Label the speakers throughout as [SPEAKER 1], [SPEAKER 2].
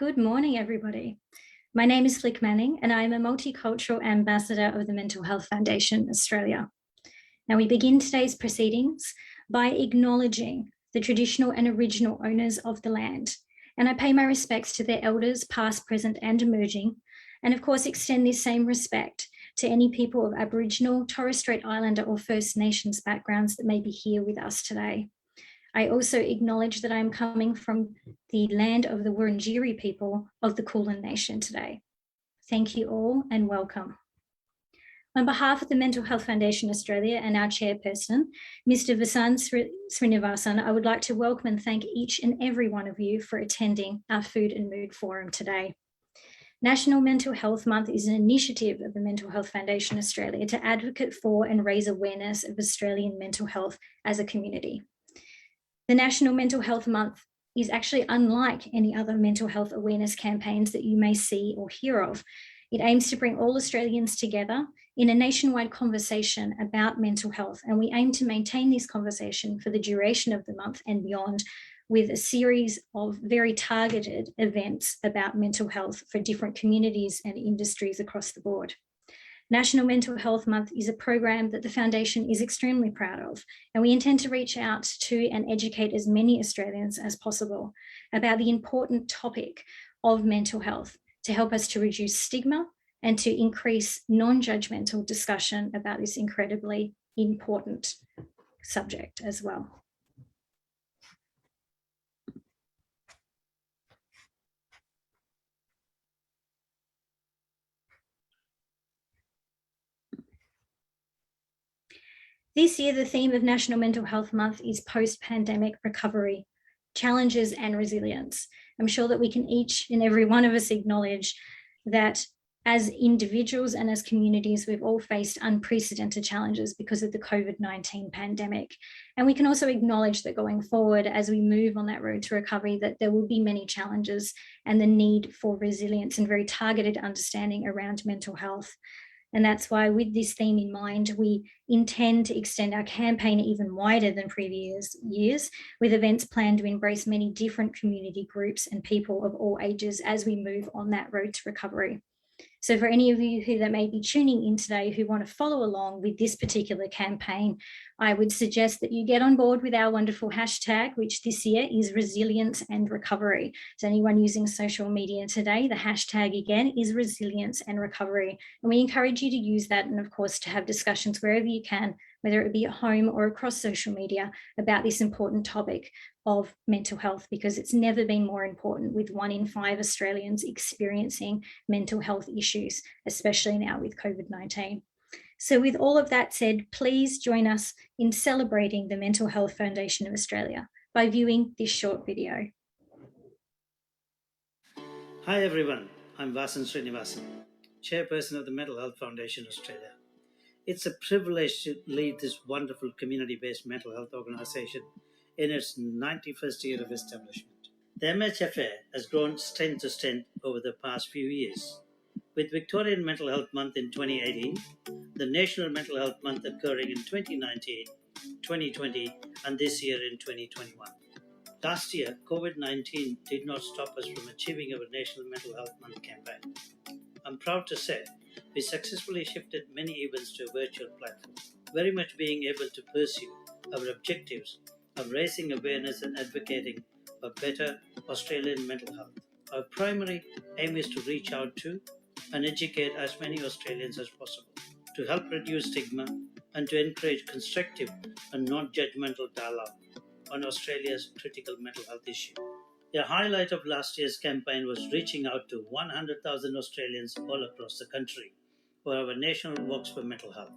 [SPEAKER 1] Good morning, everybody. My name is Flick Manning, and I am a multicultural ambassador of the Mental Health Foundation Australia. Now, we begin today's proceedings by acknowledging the traditional and original owners of the land, and I pay my respects to their elders, past, present, and emerging, and of course extend this same respect to any people of Aboriginal, Torres Strait Islander, or First Nations backgrounds that may be here with us today. I also acknowledge that I am coming from the land of the Wurundjeri people of the Kulin Nation today. Thank you all and welcome. On behalf of the Mental Health Foundation Australia and our chairperson, Mr. Vasan Srinivasan, I would like to welcome and thank each and every one of you for attending our Food and Mood Forum today. National Mental Health Month is an initiative of the Mental Health Foundation Australia to advocate for and raise awareness of Australian mental health as a community. The National Mental Health Month is actually unlike any other mental health awareness campaigns that you may see or hear of. It aims to bring all Australians together in a nationwide conversation about mental health, and we aim to maintain this conversation for the duration of the month and beyond with a series of very targeted events about mental health for different communities and industries across the board. National Mental Health Month is a program that the Foundation is extremely proud of, and we intend to reach out to and educate as many Australians as possible about the important topic of mental health to help us to reduce stigma and to increase non-judgmental discussion about this incredibly important subject as well. This year, the theme of National Mental Health Month is post-pandemic recovery, challenges and resilience. I'm sure that we can each and every one of us acknowledge that as individuals and as communities, we've all faced unprecedented challenges because of the COVID-19 pandemic. And we can also acknowledge that going forward, as we move on that road to recovery, that there will be many challenges and the need for resilience and very targeted understanding around mental health. And that's why, with this theme in mind, we intend to extend our campaign even wider than previous years, with events planned to embrace many different community groups and people of all ages as we move on that road to recovery. So for any of you that may be tuning in today who want to follow along with this particular campaign, I would suggest that you get on board with our wonderful hashtag, which this year is resilience and recovery. So anyone using social media today, the hashtag again is resilience and recovery. And we encourage you to use that, and of course to have discussions wherever you can, whether it be at home or across social media, about this important topic of mental health, because it's never been more important, with 1 in 5 Australians experiencing mental health issues, especially now with COVID-19. So with all of that said, please join us in celebrating the Mental Health Foundation of Australia by viewing this short video.
[SPEAKER 2] Hi everyone, I'm Vasan Srinivasan, Chairperson of the Mental Health Foundation Australia. It's a privilege to lead this wonderful community-based mental health organisation in its 91st year of establishment. The MHFA has grown strength to strength over the past few years. With Victorian Mental Health Month in 2018, the National Mental Health Month occurring in 2019, 2020 and this year in 2021. Last year, COVID-19 did not stop us from achieving our National Mental Health Month campaign. I'm proud to say we successfully shifted many events to a virtual platform, very much being able to pursue our objectives of raising awareness and advocating for better Australian mental health. Our primary aim is to reach out to and educate as many Australians as possible, to help reduce stigma and to encourage constructive and non-judgmental dialogue on Australia's critical mental health issue. A highlight of last year's campaign was reaching out to 100,000 Australians all across the country for our National Walks for Mental Health,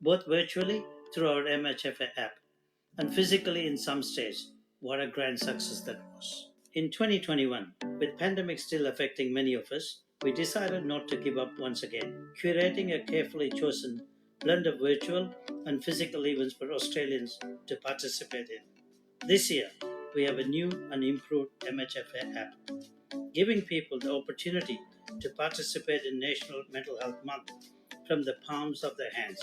[SPEAKER 2] both virtually through our MHFA app and physically in some states. What a grand success that was. In 2021, with pandemic still affecting many of us, we decided not to give up once again, curating a carefully chosen blend of virtual and physical events for Australians to participate in. This year, we have a new and improved MHFA app, giving people the opportunity to participate in National Mental Health Month from the palms of their hands.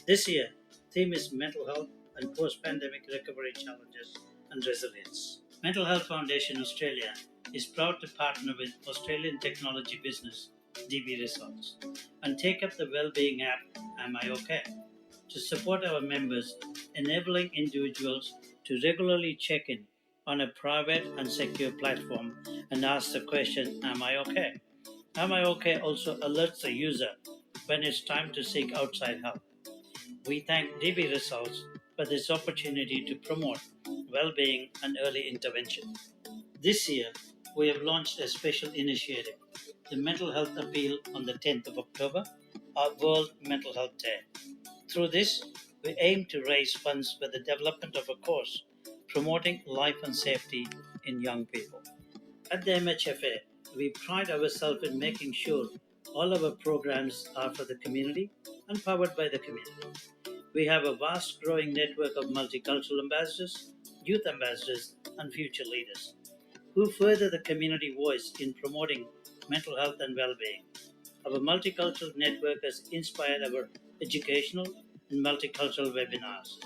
[SPEAKER 2] This year, theme is mental health and post-pandemic recovery challenges and resilience. Mental Health Foundation Australia is proud to partner with Australian technology business DB Results and take up the well-being app Am I OK? To support our members, enabling individuals to regularly check in on a private and secure platform and ask the question, Am I OK? Am I OK also alerts the user when it's time to seek outside help. We thank DB Results for this opportunity to promote well-being and early intervention. This year, we have launched a special initiative, the Mental Health Appeal on the 10th of October, our World Mental Health Day. Through this, we aim to raise funds for the development of a course promoting life and safety in young people. At the MHFA, we pride ourselves in making sure all our programs are for the community and powered by the community. We have a vast growing network of multicultural ambassadors, youth ambassadors, and future leaders who further the community voice in promoting mental health and well-being. Our multicultural network has inspired our educational and multicultural webinars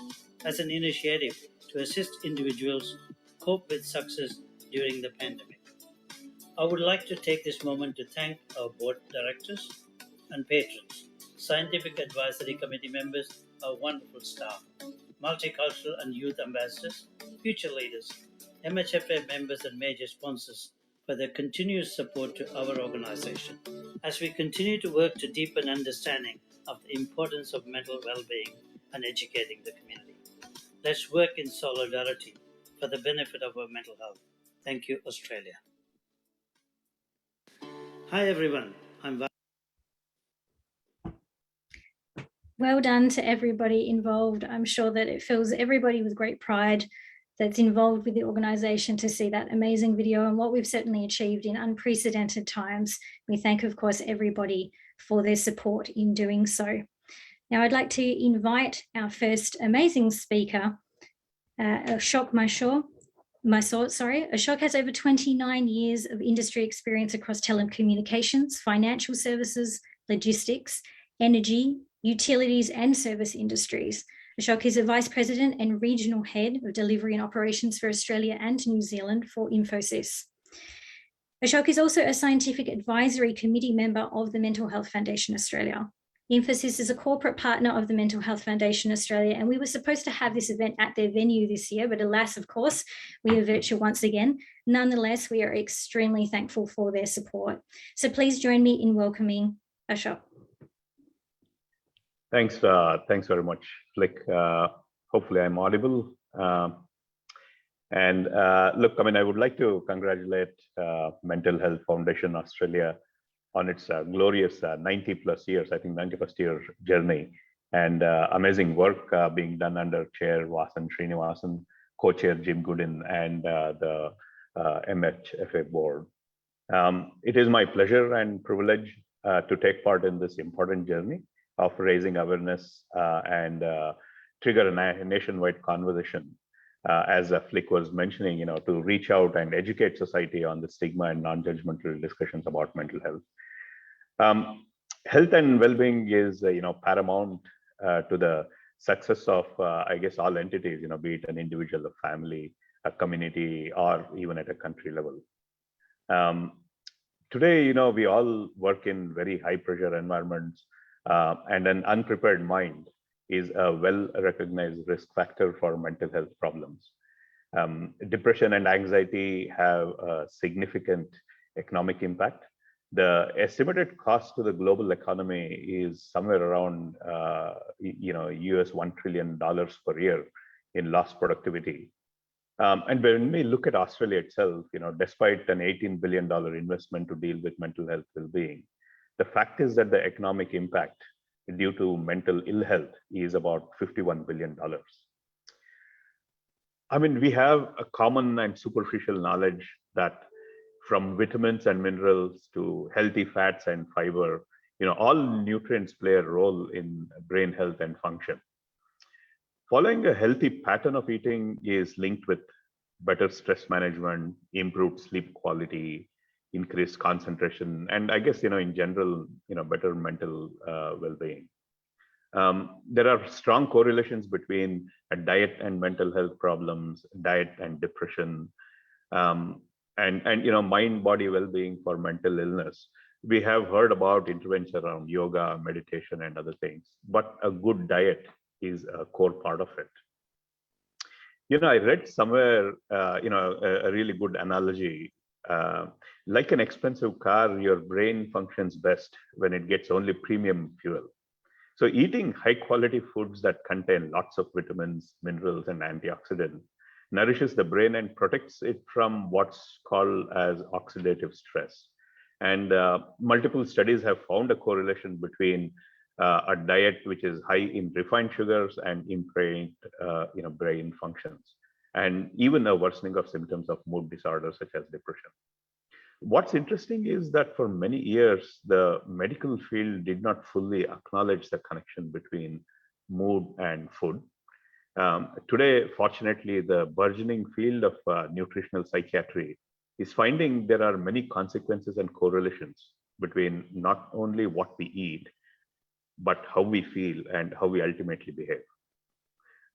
[SPEAKER 2] as an initiative to assist individuals cope with success during the pandemic. I would like to take this moment to thank our board directors and patrons, scientific advisory committee members, our wonderful staff, multicultural and youth ambassadors, future leaders, MHFA members and major sponsors for their continuous support to our organization as we continue to work to deepen understanding of the importance of mental well-being and educating the community. Let's work in solidarity for the benefit of our mental health. Thank you, Australia. Hi everyone, I'm
[SPEAKER 1] Well done to everybody involved. I'm sure that it fills everybody with great pride that's involved with the organisation to see that amazing video and what we've certainly achieved in unprecedented times. We thank, of course, everybody for their support in doing so. Now, I'd like to invite our first amazing speaker, Ashok Ashok has over 29 years of industry experience across telecommunications, financial services, logistics, energy, utilities, and service industries. Ashok is a Vice President and Regional Head of Delivery and Operations for Australia and New Zealand for Infosys. Ashok is also a Scientific Advisory Committee member of the Mental Health Foundation Australia. Infosys is a corporate partner of the Mental Health Foundation Australia, and we were supposed to have this event at their venue this year, but alas, of course, we are virtual once again. Nonetheless, we are extremely thankful for their support. So please join me in welcoming Ashok.
[SPEAKER 3] Thanks very much, Flick. Hopefully I'm audible. Look, I would like to congratulate Mental Health Foundation Australia on its glorious 90 plus years, I think 91st year journey, and amazing work being done under Chair Vasan Srinivasan, Co-Chair Jim Goodin, and the MHFA board. It is my pleasure and privilege to take part in this important journey of raising awareness and trigger a nationwide conversation, as Flick was mentioning, to reach out and educate society on the stigma and non-judgmental discussions about mental health. Health and well-being is, paramount to the success of, I guess, all entities, be it an individual, a family, a community, or even at a country level. Today, we all work in very high-pressure environments, and an unprepared mind is a well-recognized risk factor for mental health problems. Depression and anxiety have a significant economic impact. The estimated cost to the global economy is somewhere around, US $1 trillion per year in lost productivity. And when we look at Australia itself, despite an $18 billion investment to deal with mental health well-being, the fact is that the economic impact due to mental ill health is about $51 billion. We have a common and superficial knowledge that from vitamins and minerals to healthy fats and fiber, all nutrients play a role in brain health and function. Following a healthy pattern of eating is linked with better stress management, improved sleep quality, increased concentration, and I guess, in general, better mental well-being. There are strong correlations between a diet and mental health problems, diet and depression. And mind-body well-being for mental illness. We have heard about interventions around yoga, meditation, and other things, but a good diet is a core part of it. I read somewhere, a really good analogy. Like an expensive car, your brain functions best when it gets only premium fuel. So eating high quality foods that contain lots of vitamins, minerals, and antioxidants nourishes the brain and protects it from what's called as oxidative stress. And multiple studies have found a correlation between a diet which is high in refined sugars and impaired brain functions, and even a worsening of symptoms of mood disorders such as depression. What's interesting is that for many years, the medical field did not fully acknowledge the connection between mood and food. Today, fortunately, the burgeoning field of nutritional psychiatry is finding there are many consequences and correlations between not only what we eat, but how we feel and how we ultimately behave.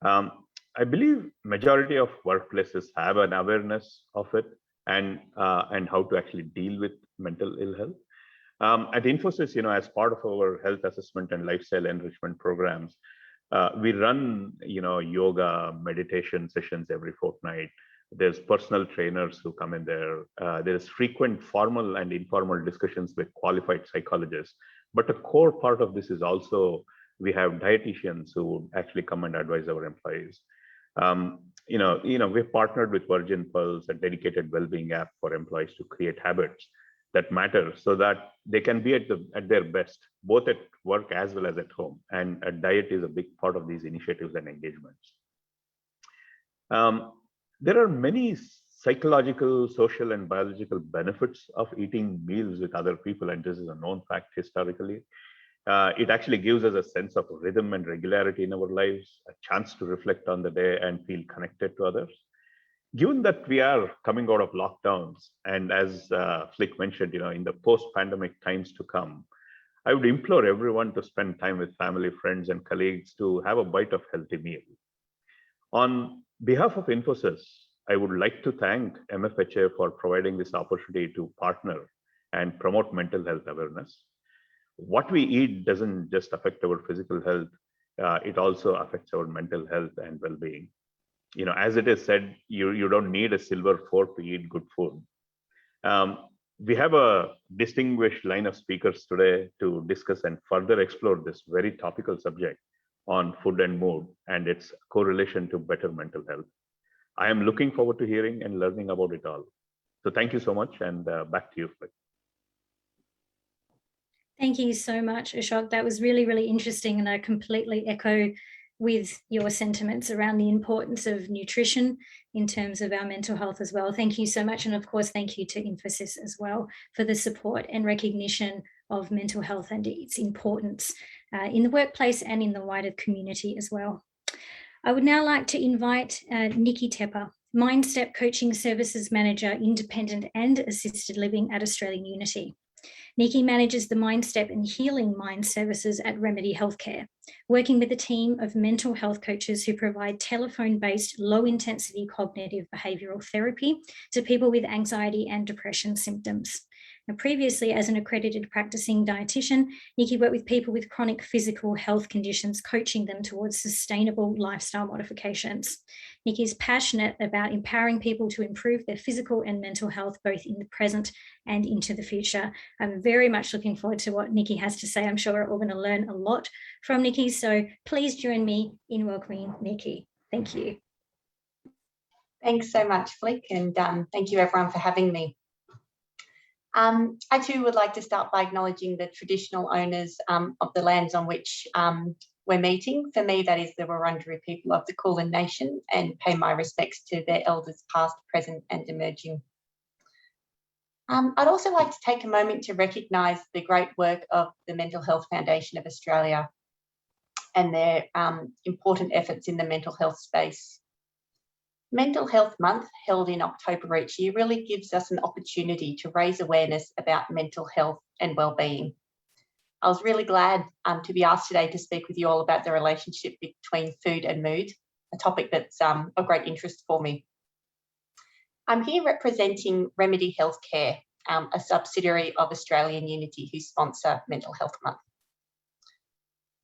[SPEAKER 3] I believe majority of workplaces have an awareness of it and how to actually deal with mental ill health. At Infosys, as part of our health assessment and lifestyle enrichment programs, we run, yoga, meditation sessions every fortnight. There's personal trainers who come in there. There's frequent formal and informal discussions with qualified psychologists. But a core part of this is also we have dietitians who actually come and advise our employees. We've partnered with Virgin Pulse, a dedicated well-being app for employees to create habits that matter so that they can be at their best, both at work as well as at home. And a diet is a big part of these initiatives and engagements. There are many psychological, social, and biological benefits of eating meals with other people, and this is a known fact historically. It actually gives us a sense of rhythm and regularity in our lives, a chance to reflect on the day and feel connected to others. Given that we are coming out of lockdowns, and as Flick mentioned, in the post-pandemic times to come, I would implore everyone to spend time with family, friends, and colleagues to have a bite of healthy meal. On behalf of Infosys, I would like to thank MFHA for providing this opportunity to partner and promote mental health awareness. What we eat doesn't just affect our physical health, it also affects our mental health and well-being. As it is said, you don't need a silver fork to eat good food. We have a distinguished line of speakers today to discuss and further explore this very topical subject on food and mood and its correlation to better mental health. I am looking forward to hearing and learning about it all. So thank you so much, and back to you, Flick.
[SPEAKER 1] Thank you so much, Ashok. That was really, really interesting, and I completely echo with your sentiments around the importance of nutrition in terms of our mental health as well. Thank you so much, and of course, thank you to Infosys as well for the support and recognition of mental health and its importance in the workplace and in the wider community as well. I would now like to invite Nikki Tepper, MindStep Coaching Services Manager, Independent and Assisted Living at Australian Unity. Nikki manages the MindStep and Healing Mind services at Remedy Healthcare, working with a team of mental health coaches who provide telephone-based low-intensity cognitive behavioural therapy to people with anxiety and depression symptoms. Now, previously, as an accredited practicing dietitian, Nikki worked with people with chronic physical health conditions, coaching them towards sustainable lifestyle modifications. Nikki is passionate about empowering people to improve their physical and mental health, both in the present and into the future. I'm very much looking forward to what Nikki has to say. I'm sure we're all going to learn a lot from Nikki. So please join me in welcoming Nikki. Thank you.
[SPEAKER 4] Thanks so much, Flick, and thank you everyone for having me. I too would like to start by acknowledging the traditional owners of the lands on which we're meeting. For me, that is the Wurundjeri people of the Kulin Nation, and pay my respects to their elders past, present and emerging. I'd also like to take a moment to recognise the great work of the Mental Health Foundation of Australia and their important efforts in the mental health space. Mental Health Month, held in October each year, really gives us an opportunity to raise awareness about mental health and wellbeing. I was really glad to be asked today to speak with you all about the relationship between food and mood, a topic that's of great interest for me. I'm here representing Remedy Healthcare, a subsidiary of Australian Unity who sponsor Mental Health Month.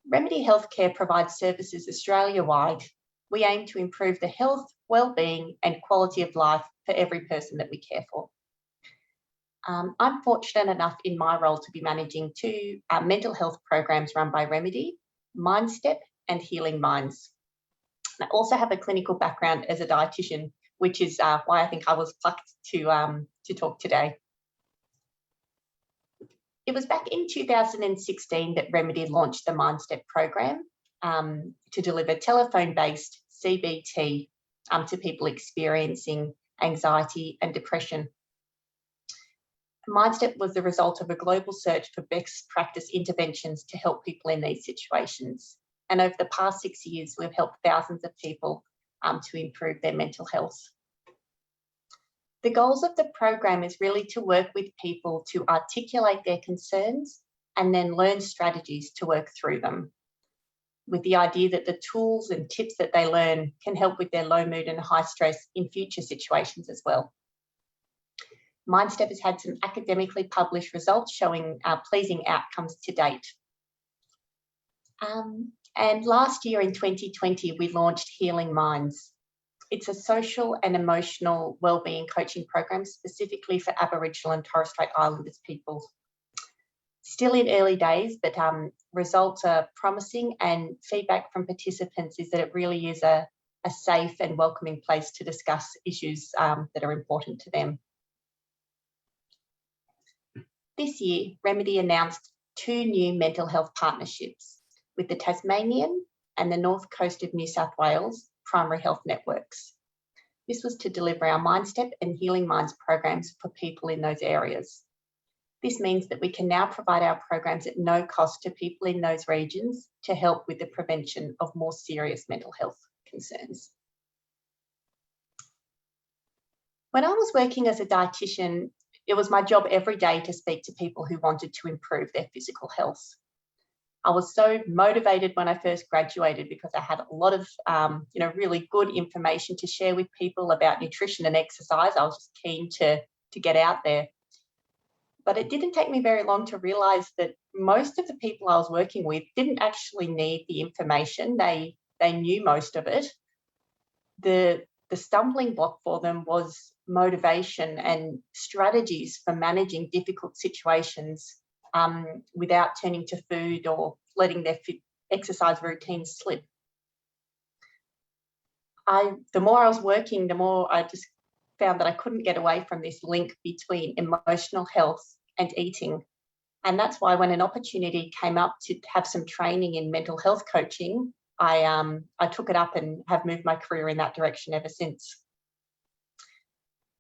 [SPEAKER 4] Remedy Healthcare provides services Australia-wide. We aim to improve the health, well-being and quality of life for every person that we care for. I'm fortunate enough in my role to be managing two mental health programs run by Remedy, MindStep and Healing Minds. I also have a clinical background as a dietitian, which is why I think I was plucked to talk today. It was back in 2016 that Remedy launched the MindStep program to deliver telephone-based CBT to people experiencing anxiety and depression. MindStep was the result of a global search for best practice interventions to help people in these situations. And over the past 6 years, we've helped thousands of people to improve their mental health. The goals of the program is really to work with people to articulate their concerns and then learn strategies to work through them, with the idea that the tools and tips that they learn can help with their low mood and high stress in future situations as well. MindStep has had some academically published results showing pleasing outcomes to date. And last year in 2020, we launched Healing Minds. It's a social and emotional wellbeing coaching program specifically for Aboriginal and Torres Strait Islanders people. Still in early days, but results are promising, and feedback from participants is that it really is a safe and welcoming place to discuss issues that are important to them. This year, Remedy announced 2 new mental health partnerships with the Tasmanian and the North Coast of New South Wales primary health networks. This was to deliver our MindStep and Healing Minds programs for people in those areas. This means that we can now provide our programs at no cost to people in those regions to help with the prevention of more serious mental health concerns. When I was working as a dietitian, it was my job every day to speak to people who wanted to improve their physical health. I was so motivated when I first graduated because I had a lot of really good information to share with people about nutrition and exercise. I was just keen to get out there. But it didn't take me very long to realise that most of the people I was working with didn't actually need the information. They knew most of it. The stumbling block for them was motivation and strategies for managing difficult situations without turning to food or letting their exercise routines slip. The more I was working, the more I just found that I couldn't get away from this link between emotional health and eating. And that's why when an opportunity came up to have some training in mental health coaching, I took it up and have moved my career in that direction ever since.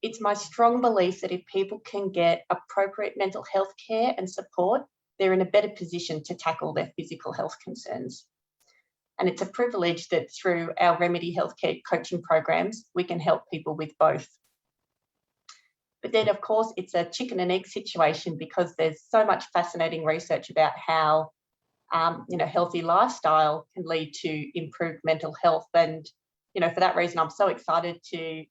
[SPEAKER 4] It's my strong belief that if people can get appropriate mental health care and support, they're in a better position to tackle their physical health concerns. And it's a privilege that through our Remedy Healthcare coaching programs, we can help people with both. But then, of course, it's a chicken and egg situation because there's so much fascinating research about how healthy lifestyle can lead to improved mental health. And, for that reason, I'm so excited to,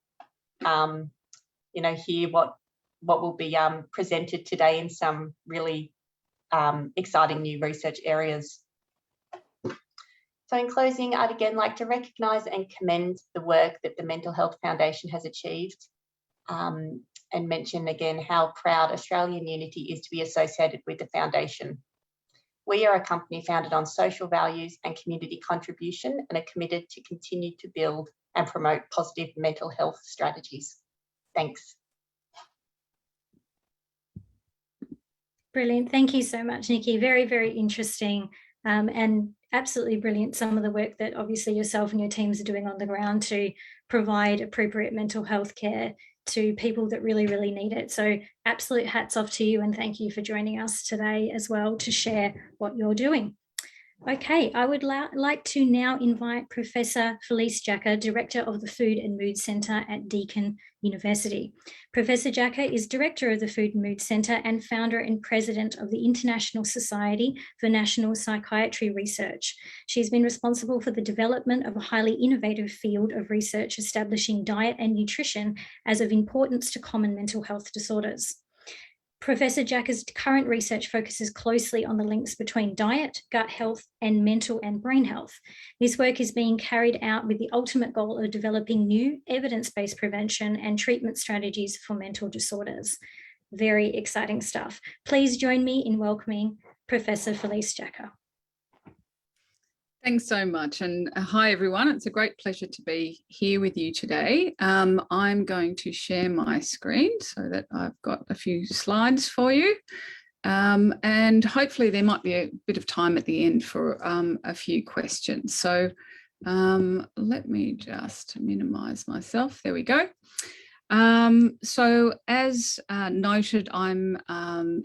[SPEAKER 4] hear what will be presented today in some really exciting new research areas. So in closing, I'd again like to recognise and commend the work that the Mental Health Foundation has achieved and mention again how proud Australian Unity is to be associated with the foundation. We are a company founded on social values and community contribution and are committed to continue to build and promote positive mental health strategies. Thanks.
[SPEAKER 1] Brilliant. Thank you so much, Nikki. Very, very interesting and absolutely brilliant, some of the work that obviously yourself and your teams are doing on the ground to provide appropriate mental health care to people that really, really need it. So absolute hats off to you and thank you for joining us today as well to share what you're doing. Okay, I would like to now invite Professor Felice Jacka, Director of the Food and Mood Centre at Deakin University. Professor Jacka is Director of the Food and Mood Centre and founder and President of the International Society for National Psychiatry Research. She's been responsible for the development of a highly innovative field of research establishing diet and nutrition as of importance to common mental health disorders. Professor Jacka's current research focuses closely on the links between diet, gut health, and mental and brain health. This work is being carried out with the ultimate goal of developing new evidence-based prevention and treatment strategies for mental disorders. Very exciting stuff. Please join me in welcoming Professor Felice Jacka.
[SPEAKER 5] Thanks so much. And hi, everyone. It's a great pleasure to be here with you today. I'm going to share my screen so that I've got a few slides for you. And hopefully there might be a bit of time at the end for a few questions. So let me just minimize myself. There we go. So as noted, I'm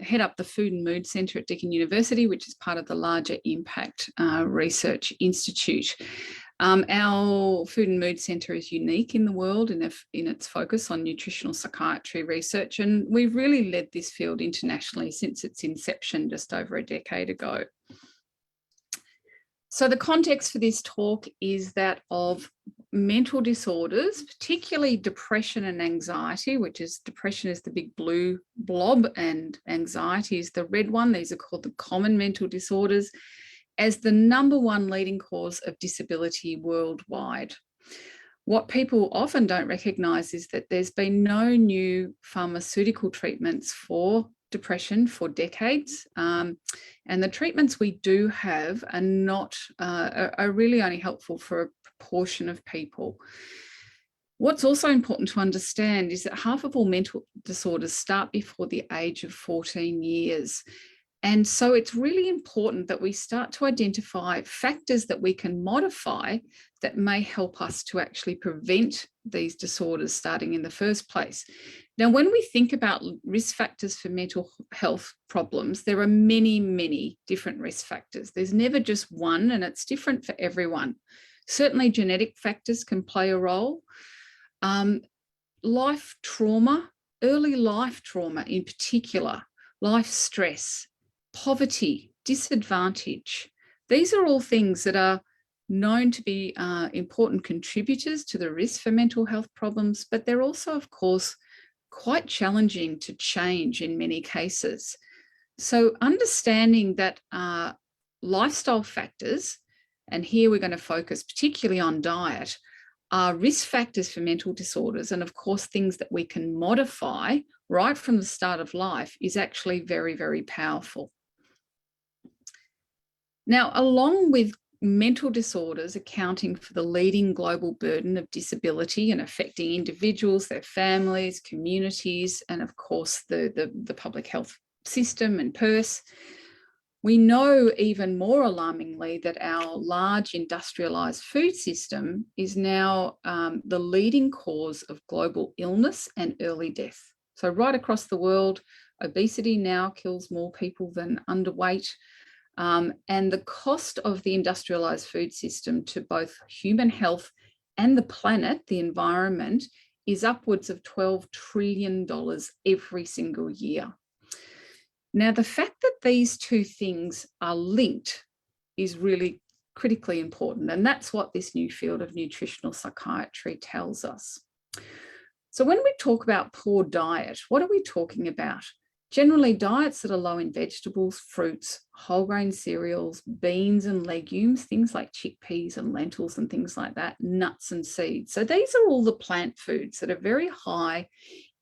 [SPEAKER 5] head up the Food and Mood Centre at Deakin University, which is part of the larger Impact Research Institute. Our Food and Mood Centre is unique in the world in its focus on nutritional psychiatry research, and we've really led this field internationally since its inception just over a decade ago. So the context for this talk is that of mental disorders, particularly depression and anxiety, which is depression is the big blue blob and anxiety is the red one. These are called the common mental disorders, as the #1 leading cause of disability worldwide. What people often don't recognise is that there's been no new pharmaceutical treatments for depression for decades, and the treatments we do have are not are really only helpful for a proportion of people. What's also important to understand is that half of all mental disorders start before the age of 14 years. And so it's really important that we start to identify factors that we can modify that may help us to actually prevent these disorders starting in the first place. Now, when we think about risk factors for mental health problems, there are many, many different risk factors. There's never just one, and it's different for everyone. Certainly genetic factors can play a role. Life trauma, early life trauma in particular, life stress, poverty, disadvantage. These are all things that are known to be important contributors to the risk for mental health problems, but they're also, of course, quite challenging to change in many cases. So understanding that lifestyle factors, and here we're going to focus particularly on diet, are risk factors for mental disorders, and of course things that we can modify right from the start of life, is actually very, very powerful. Now, along with mental disorders accounting for the leading global burden of disability and affecting individuals, their families, communities, and of course the public health system and purse, we know even more alarmingly that our large industrialised food system is now the leading cause of global illness and early death. So right across the world, obesity now kills more people than underweight. And the cost of the industrialised food system to both human health and the planet, the environment, is upwards of $12 trillion every single year. Now, the fact that these two things are linked is really critically important, and that's what this new field of nutritional psychiatry tells us. So when we talk about poor diet, what are we talking about? Generally, diets that are low in vegetables, fruits, whole grain cereals, beans and legumes, things like chickpeas and lentils and things like that, nuts and seeds. So these are all the plant foods that are very high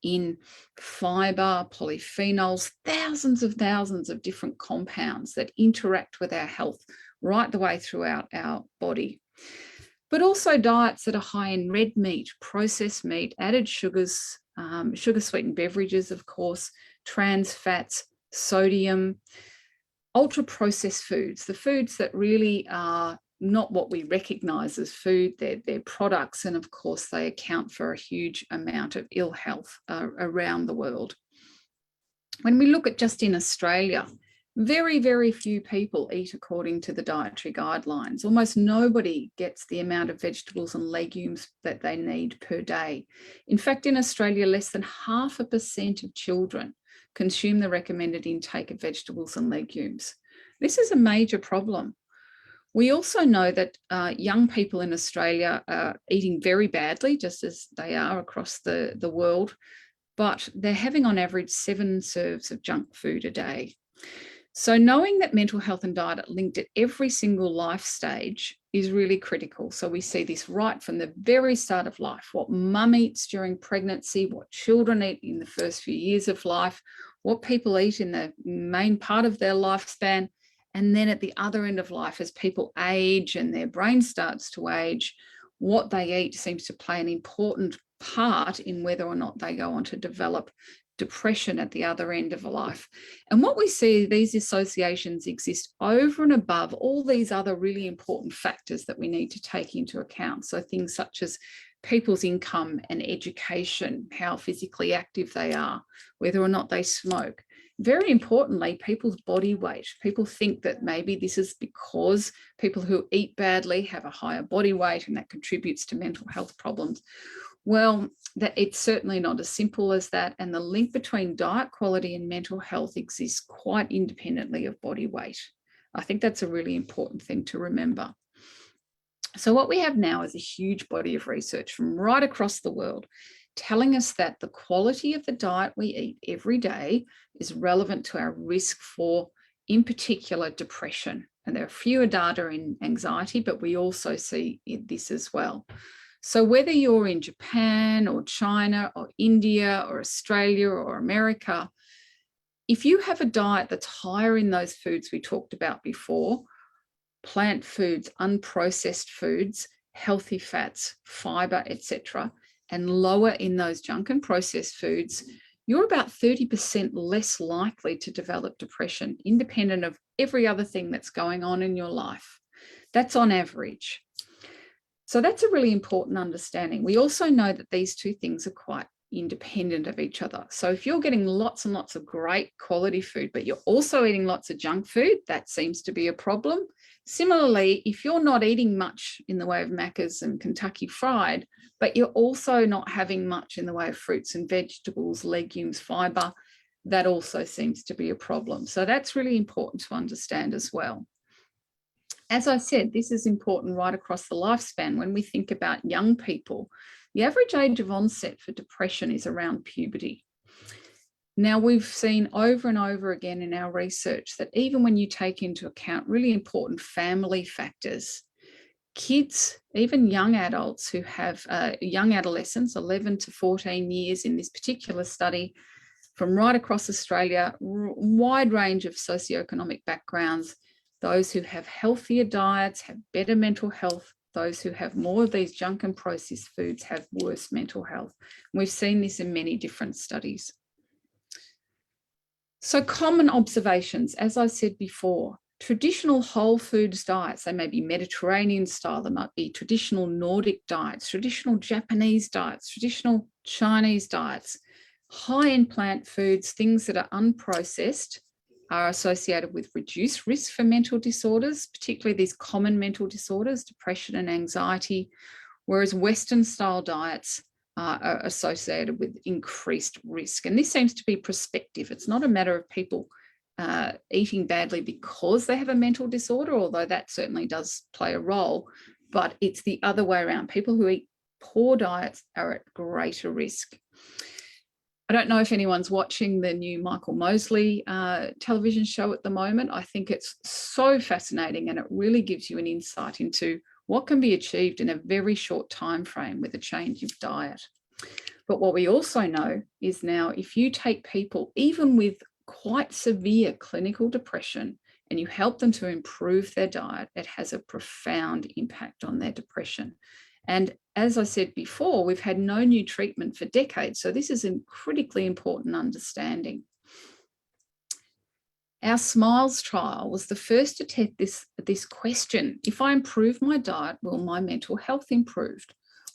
[SPEAKER 5] in fiber, polyphenols, thousands of different compounds that interact with our health right the way throughout our body. But also diets that are high in red meat, processed meat, added sugars, sugar-sweetened beverages, of course, trans fats, sodium, ultra-processed foods, the foods that really are not what we recognise as food, they're products, and of course they account for a huge amount of ill health around the world. When we look at just in Australia, Very, very few people eat according to the dietary guidelines. Almost nobody gets the amount of vegetables and legumes that they need per day. In fact, in Australia, less than 0.5% of children consume the recommended intake of vegetables and legumes. This is a major problem. We also know that young people in Australia are eating very badly, just as they are across the world, but they're having on average 7 serves of junk food a day. So knowing that mental health and diet are linked at every single life stage is really critical. So we see this right from the very start of life, what mum eats during pregnancy, what children eat in the first few years of life, what people eat in the main part of their lifespan, and then at the other end of life, as people age and their brain starts to age, what they eat seems to play an important part in whether or not they go on to develop depression at the other end of life. And what we see, these associations exist over and above all these other really important factors that we need to take into account. So things such as people's income and education, how physically active they are, whether or not they smoke. Very importantly, people's body weight. People think that maybe this is because people who eat badly have a higher body weight and that contributes to mental health problems. Well, that it's certainly not as simple as that, and the link between diet quality and mental health exists quite independently of body weight. I think that's a really important thing to remember. So what we have now is a huge body of research from right across the world telling us that the quality of the diet we eat every day is relevant to our risk for, in particular, depression. And there are fewer data in anxiety, but we also see this as well. So whether you're in Japan or China or India or Australia or America, if you have a diet that's higher in those foods we talked about before, plant foods, unprocessed foods, healthy fats, fiber, etc., and lower in those junk and processed foods, you're about 30% less likely to develop depression, independent of every other thing that's going on in your life. That's on average. So that's a really important understanding. We also know that these two things are quite independent of each other. So if you're getting lots and lots of great quality food, but you're also eating lots of junk food, that seems to be a problem. Similarly, if you're not eating much in the way of Macca's and Kentucky Fried, but you're also not having much in the way of fruits and vegetables, legumes, fiber, that also seems to be a problem. So that's really important to understand as well. As I said, this is important right across the lifespan. When we think about young people, the average age of onset for depression is around puberty. Now, we've seen over and over again in our research that even when you take into account really important family factors, kids, even young adults who have young adolescents, 11 to 14 years in this particular study, from right across Australia, wide range of socioeconomic backgrounds, those who have healthier diets have better mental health. Those who have more of these junk and processed foods have worse mental health. We've seen this in many different studies. So common observations, as I said before, traditional whole foods diets, they may be Mediterranean style, they might be traditional Nordic diets, traditional Japanese diets, traditional Chinese diets, high in plant foods, things that are unprocessed, are associated with reduced risk for mental disorders, particularly these common mental disorders, depression and anxiety, whereas Western style diets are associated with increased risk. And this seems to be prospective. It's not a matter of people eating badly because they have a mental disorder, although that certainly does play a role, but it's the other way around. People who eat poor diets are at greater risk. I don't know if anyone's watching the new Michael Mosley television show at the moment. I think it's so fascinating, and it really gives you an insight into what can be achieved in a very short time frame with a change of diet. But what we also know is now if you take people, even with quite severe clinical depression, and you help them to improve their diet, it has a profound impact on their depression. And as I said before, we've had no new treatment for decades. So this is a critically important understanding. Our SMILES trial was the first to test this question. If I improve my diet, will my mental health improve?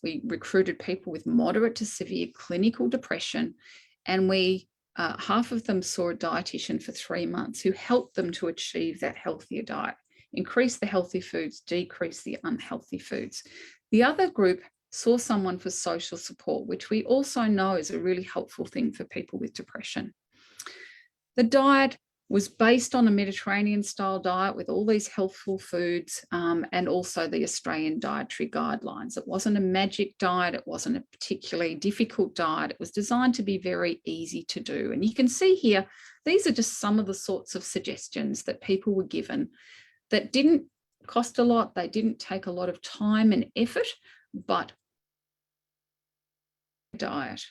[SPEAKER 5] We recruited people with moderate to severe clinical depression, and we half of them saw a dietitian for 3 months who helped them to achieve that healthier diet, increase the healthy foods, decrease the unhealthy foods. The other group saw someone for social support, which we also know is a really helpful thing for people with depression. The diet was based on a Mediterranean style diet with all these healthful foods, and also the Australian dietary guidelines. It wasn't a magic diet. It wasn't a particularly difficult diet. It was designed to be very easy to do. And you can see here, these are just some of the sorts of suggestions that people were given that didn't cost a lot. They didn't take a lot of time and effort, but diet.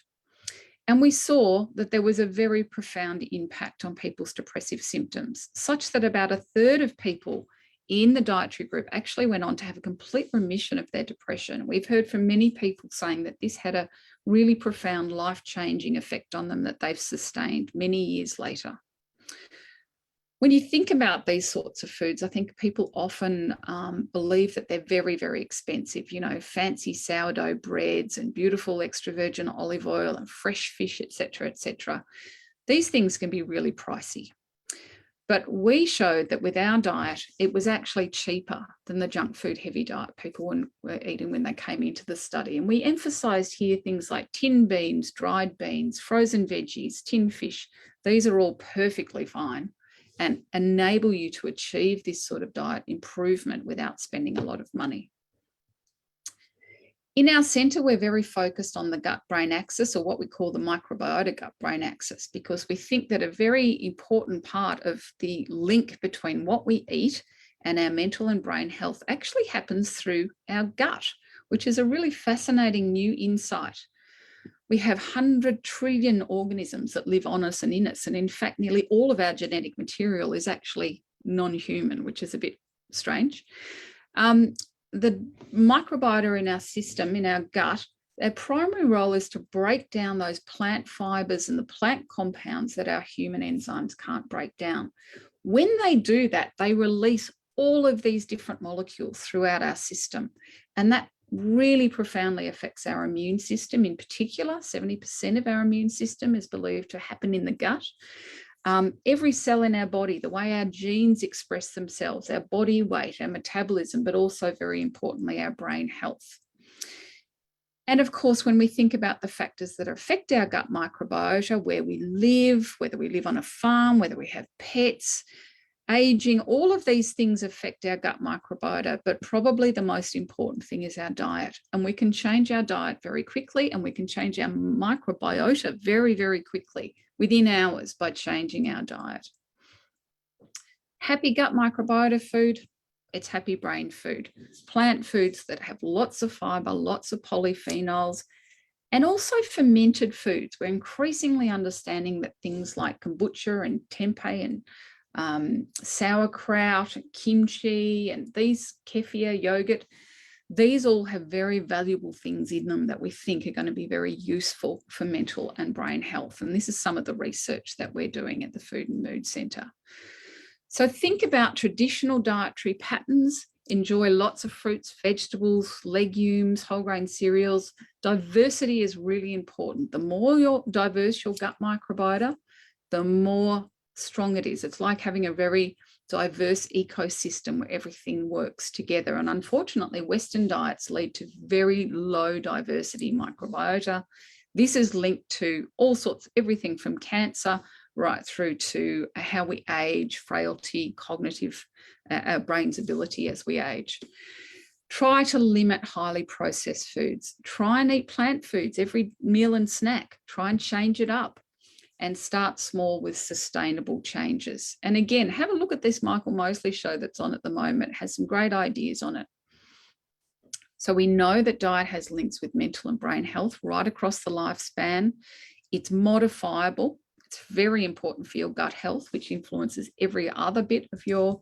[SPEAKER 5] And we saw that there was a very profound impact on people's depressive symptoms, such that about a third of people in the dietary group actually went on to have a complete remission of their depression. We've heard from many people saying that this had a really profound life-changing effect on them that they've sustained many years later. When you think about these sorts of foods, I think people often believe that they're very, very expensive, you know, fancy sourdough breads and beautiful extra virgin olive oil and fresh fish, etc., etc. These things can be really pricey. But we showed that with our diet, it was actually cheaper than the junk food heavy diet people were eating when they came into the study. And we emphasised here things like tinned beans, dried beans, frozen veggies, tinned fish. These are all perfectly fine and enable you to achieve this sort of diet improvement without spending a lot of money. In our centre, we're very focused on the gut-brain axis, or what we call the microbiota gut-brain axis, because we think that a very important part of the link between what we eat and our mental and brain health actually happens through our gut, which is a really fascinating new insight. We have 100 trillion organisms that live on us and in us. And in fact, nearly all of our genetic material is actually non-human, which is a bit strange. The microbiota in our system, in our gut, their primary role is to break down those plant fibers and the plant compounds that our human enzymes can't break down. When they do that, they release all of these different molecules throughout our system. And that really profoundly affects our immune system. In particular, 70% of our immune system is believed to happen in the gut. Every cell in our body, the way our genes express themselves, our body weight, our metabolism, but also very importantly, our brain health. And of course, when we think about the factors that affect our gut microbiota, where we live, whether we live on a farm, whether we have pets, aging, all of these things affect our gut microbiota, but probably the most important thing is our diet. And we can change our diet very quickly, and we can change our microbiota very, very quickly within hours by changing our diet. Happy gut microbiota food, it's happy brain food. Plant foods that have lots of fibre, lots of polyphenols, and also fermented foods. We're increasingly understanding that things like kombucha and tempeh and sauerkraut and kimchi and these kefir, yogurt, these all have very valuable things in them that we think are going to be very useful for mental and brain health. And this is some of the research that we're doing at the Food and Mood Centre. So think about traditional dietary patterns. Enjoy lots of fruits, vegetables, legumes, whole grain cereals. Diversity is really important. The more diverse your gut microbiota, the more strong it is. It's like having a very diverse ecosystem where everything works together. And unfortunately, Western diets lead to very low diversity microbiota. This is linked to all sorts, everything from cancer right through to how we age, frailty, cognitive, our brain's ability as we age. Try to limit highly processed foods. Try and eat plant foods every meal and snack. Try and change it up. And start small with sustainable changes. And again, have a look at this Michael Mosley show that's on at the moment. It has some great ideas on it. So we know that diet has links with mental and brain health right across the lifespan. It's modifiable. It's very important for your gut health, which influences every other bit of your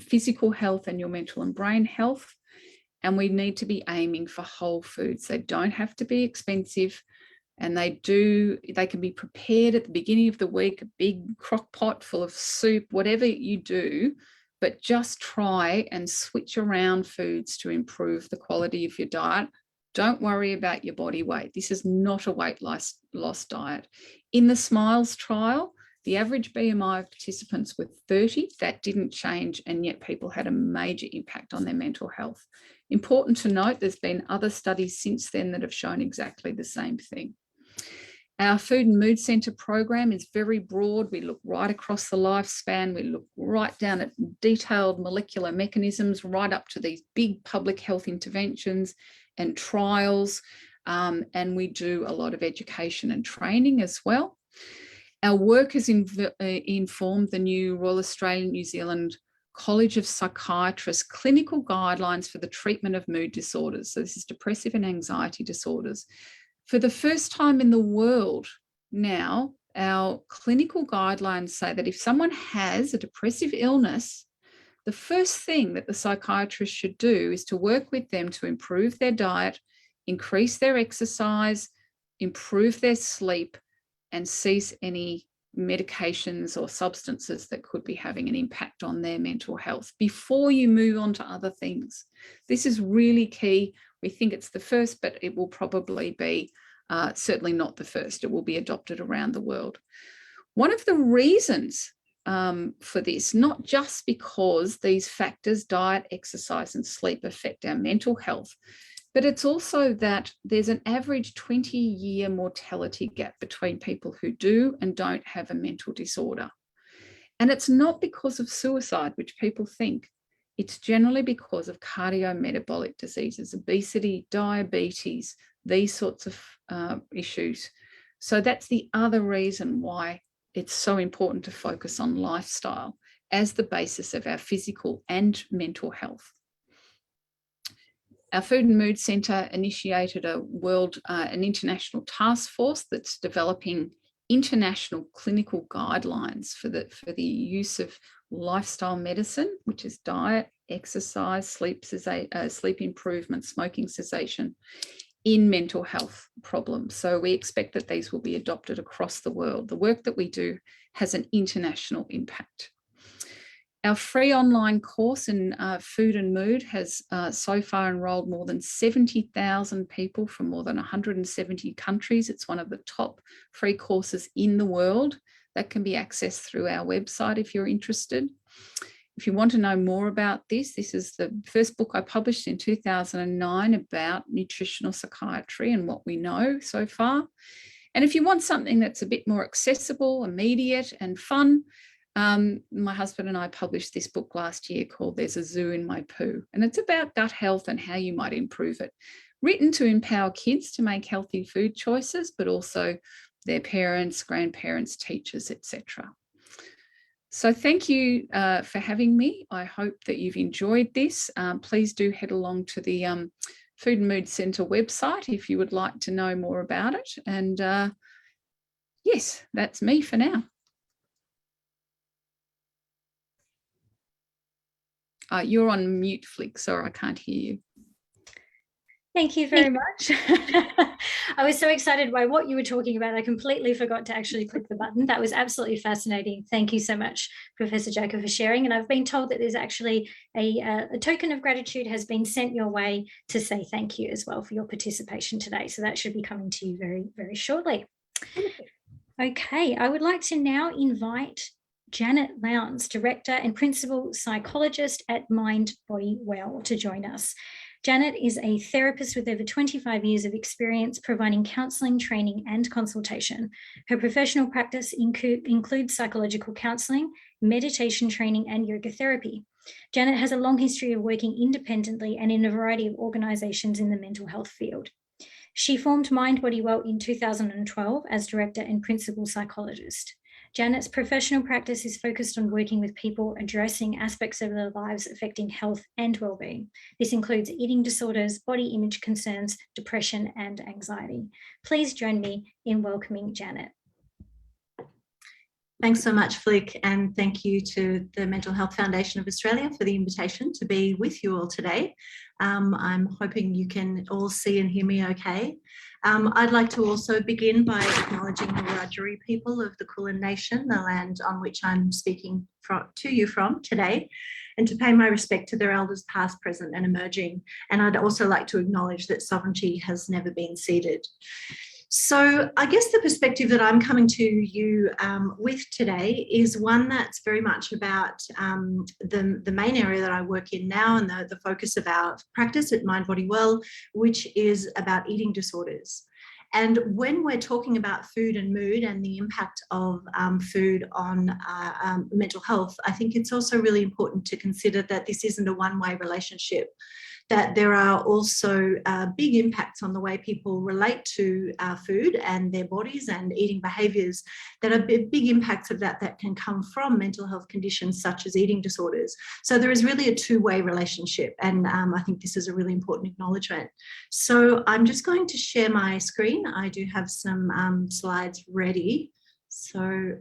[SPEAKER 5] physical health and your mental and brain health. And we need to be aiming for whole foods. They don't have to be expensive. And they can be prepared at the beginning of the week, a big crock pot full of soup, whatever you do, but just try and switch around foods to improve the quality of your diet. Don't worry about your body weight. This is not a weight loss diet. In the SMILES trial, the average BMI of participants were 30. That didn't change, and yet people had a major impact on their mental health. Important to note, there's been other studies since then that have shown exactly the same thing. Our Food and Mood Centre program is very broad. We look right across the lifespan. We look right down at detailed molecular mechanisms, right up to these big public health interventions and trials. And we do a lot of education and training as well. Our work has informed the new Royal Australian New Zealand College of Psychiatrists clinical guidelines for the treatment of mood disorders. So this is depressive and anxiety disorders. For the first time in the world now, our clinical guidelines say that if someone has a depressive illness, the first thing that the psychiatrist should do is to work with them to improve their diet, increase their exercise, improve their sleep, and cease any medications or substances that could be having an impact on their mental health before you move on to other things. This is really key. We think it's the first, but it will probably be certainly not the first. It will be adopted around the world. One of the reasons for this, not just because these factors, diet, exercise, and sleep, affect our mental health, but it's also that there's an average 20-year mortality gap between people who do and don't have a mental disorder. And it's not because of suicide, which people think. It's generally because of cardiometabolic diseases, obesity, diabetes, these sorts of issues. So that's the other reason why it's so important to focus on lifestyle as the basis of our physical and mental health. Our Food and Mood Centre initiated an international task force that's developing international clinical guidelines for the use of lifestyle medicine, which is diet, exercise, sleep improvement, smoking cessation, in mental health problems. So we expect that these will be adopted across the world. The work that we do has an international impact. Our free online course in Food and Mood has so far enrolled more than 70,000 people from more than 170 countries. It's one of the top free courses in the world that can be accessed through our website if you're interested. If you want to know more about this, this is the first book I published in 2009 about nutritional psychiatry and what we know so far. And if you want something that's a bit more accessible, immediate, and fun, my husband and I published this book last year called There's a Zoo in My Poo, and it's about gut health and how you might improve it, written to empower kids to make healthy food choices, but also their parents, grandparents, teachers, etc. So thank you for having me. I hope that you've enjoyed this. Please do head along to the Food and Mood Centre website if you would like to know more about it. And yes, that's me for now. You're on mute, Flick. Sorry, I can't hear you.
[SPEAKER 1] Thank you very much. I was so excited by what you were talking about. I completely forgot to actually click the button. That was absolutely fascinating. Thank you so much, Professor Jacob, for sharing. And I've been told that there's actually a token of gratitude has been sent your way to say thank you as well for your participation today. So that should be coming to you very, very shortly. Okay, I would like to now invite Janet Lowndes, Director and Principal Psychologist at Mind Body Well, to join us. Janet is a therapist with over 25 years of experience providing counselling, training and consultation. Her professional practice includes psychological counselling, meditation training and yoga therapy. Janet has a long history of working independently and in a variety of organisations in the mental health field. She formed Mind Body Well in 2012 as Director and Principal Psychologist. Janet's professional practice is focused on working with people addressing aspects of their lives affecting health and well-being. This includes eating disorders, body image concerns, depression, and anxiety. Please join me in welcoming Janet.
[SPEAKER 6] Thanks so much, Flick, and thank you to the Mental Health Foundation of Australia for the invitation to be with you all today. I'm hoping you can all see and hear me okay. I'd like to also begin by acknowledging the Wiradjuri people of the Kulin Nation, the land on which I'm speaking to you from today, and to pay my respect to their elders past, present and emerging. And I'd also like to acknowledge that sovereignty has never been ceded. So I guess the perspective that I'm coming to you with today is one that's very much about the main area that I work in now and the focus of our practice at Mind Body Well, which is about eating disorders. And when we're talking about food and mood and the impact of food on mental health, I think it's also really important to consider that this isn't a one-way relationship, that there are also big impacts on the way people relate to food and their bodies and eating behaviours that are big impacts of that can come from mental health conditions such as eating disorders. So there is really a two-way relationship, and I think this is a really important acknowledgement. So I'm just going to share my screen. I do have some slides ready. So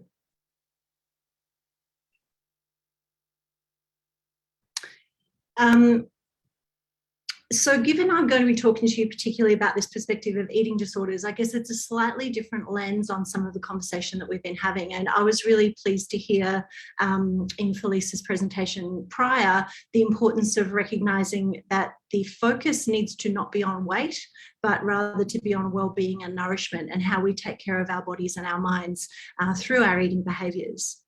[SPEAKER 6] So given I'm going to be talking to you particularly about this perspective of eating disorders, I guess it's a slightly different lens on some of the conversation that we've been having. And I was really pleased to hear in Felice's presentation prior, the importance of recognising that the focus needs to not be on weight, but rather to be on well-being and nourishment and how we take care of our bodies and our minds through our eating behaviours.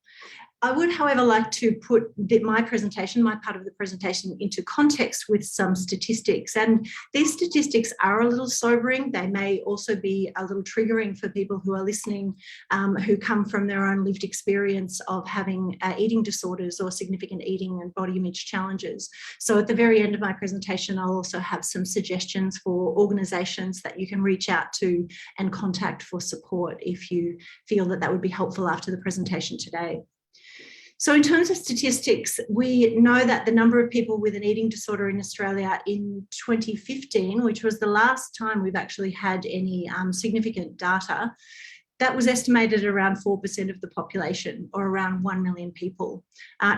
[SPEAKER 6] I would, however, like to put my part of the presentation into context with some statistics. And these statistics are a little sobering. They may also be a little triggering for people who are listening, who come from their own lived experience of having eating disorders or significant eating and body image challenges. So at the very end of my presentation, I'll also have some suggestions for organisations that you can reach out to and contact for support if you feel that that would be helpful after the presentation today. So in terms of statistics, we know that the number of people with an eating disorder in Australia in 2015, which was the last time we've actually had any significant data, that was estimated at around 4% of the population, or around 1 million people.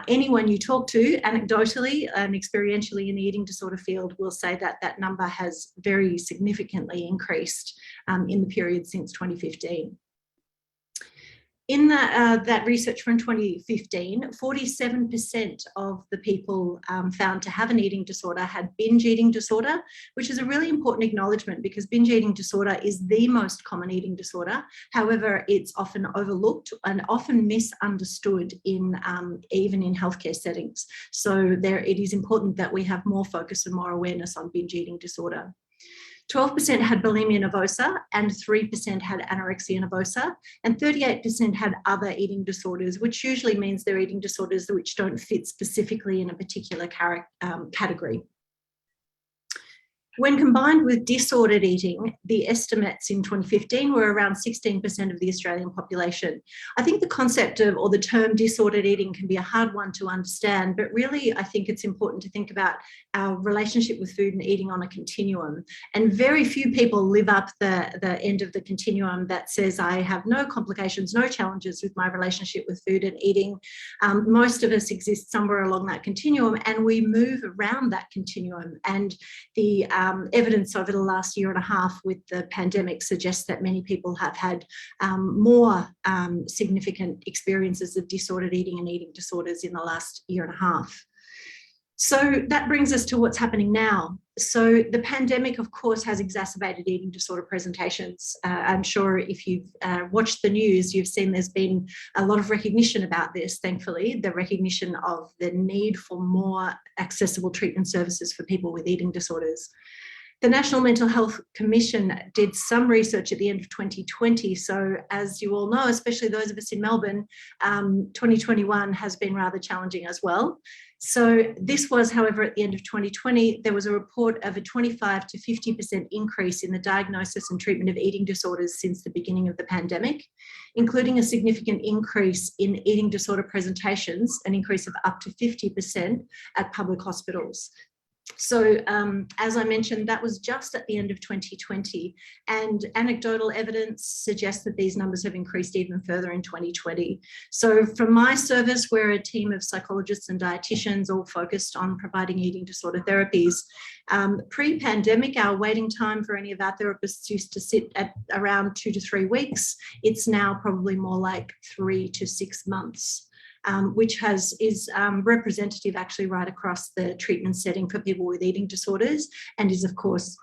[SPEAKER 6] Anyone you talk to, anecdotally and experientially in the eating disorder field, will say that that number has very significantly increased in the period since 2015. In that research from 2015, 47% of the people found to have an eating disorder had binge eating disorder, which is a really important acknowledgement because binge eating disorder is the most common eating disorder. However, it's often overlooked and often misunderstood in even in healthcare settings. So it is important that we have more focus and more awareness on binge eating disorder. 12% had bulimia nervosa and 3% had anorexia nervosa, and 38% had other eating disorders, which usually means they're eating disorders which don't fit specifically in a particular category. When combined with disordered eating, the estimates in 2015 were around 16% of the Australian population. I think the concept of, or the term disordered eating can be a hard one to understand, but really I think it's important to think about our relationship with food and eating on a continuum. And very few people live up the end of the continuum that says, I have no complications, no challenges with my relationship with food and eating. Most of us exist somewhere along that continuum, and we move around that continuum. And the evidence over the last year and a half with the pandemic suggests that many people have had more significant experiences of disordered eating and eating disorders in the last year and a half. So that brings us to what's happening now. So the pandemic, of course, has exacerbated eating disorder presentations. I'm sure if you've watched the news, you've seen there's been a lot of recognition about this, thankfully, the recognition of the need for more accessible treatment services for people with eating disorders. The National Mental Health Commission did some research at the end of 2020. So as you all know, especially those of us in Melbourne, 2021 has been rather challenging as well. So this was, however, at the end of 2020, there was a report of a 25 to 50% increase in the diagnosis and treatment of eating disorders since the beginning of the pandemic, including a significant increase in eating disorder presentations, an increase of up to 50% at public hospitals. So as I mentioned, that was just at the end of 2020, and anecdotal evidence suggests that these numbers have increased even further in 2020. So from my service, we're a team of psychologists and dietitians all focused on providing eating disorder therapies. Pre-pandemic, our waiting time for any of our therapists used to sit at around 2 to 3 weeks. It's now probably more like 3 to 6 months. Which is representative actually right across the treatment setting for people with eating disorders, and is of course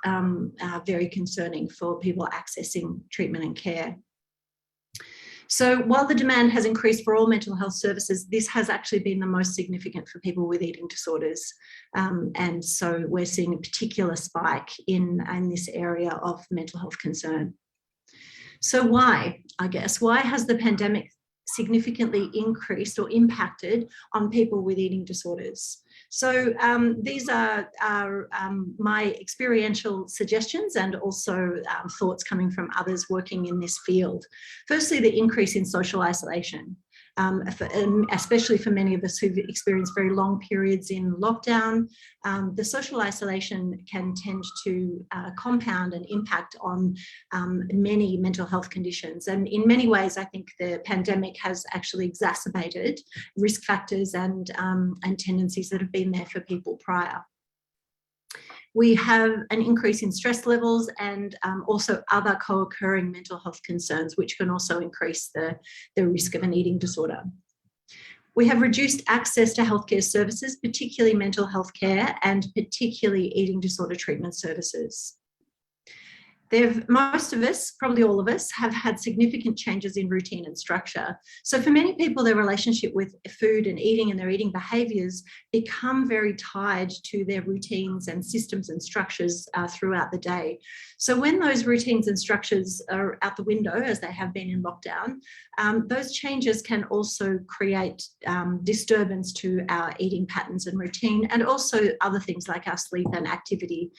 [SPEAKER 6] very concerning for people accessing treatment and care. So while the demand has increased for all mental health services, this has actually been the most significant for people with eating disorders. And so we're seeing a particular spike in this area of mental health concern. So why, I guess, why has the pandemic significantly increased or impacted on people with eating disorders? So these are my experiential suggestions and also thoughts coming from others working in this field. Firstly, the increase in social isolation. Especially for many of us who've experienced very long periods in lockdown, the social isolation can tend to compound and impact on many mental health conditions. And in many ways, I think the pandemic has actually exacerbated risk factors and tendencies that have been there for people prior. We have an increase in stress levels and also other co-occurring mental health concerns, which can also increase the risk of an eating disorder. We have reduced access to healthcare services, particularly mental health care and particularly eating disorder treatment services. Most of us, probably all of us, have had significant changes in routine and structure. So for many people, their relationship with food and eating and their eating behaviours become very tied to their routines and systems and structures throughout the day. So when those routines and structures are out the window, as they have been in lockdown, those changes can also create disturbance to our eating patterns and routine, and also other things like our sleep and activity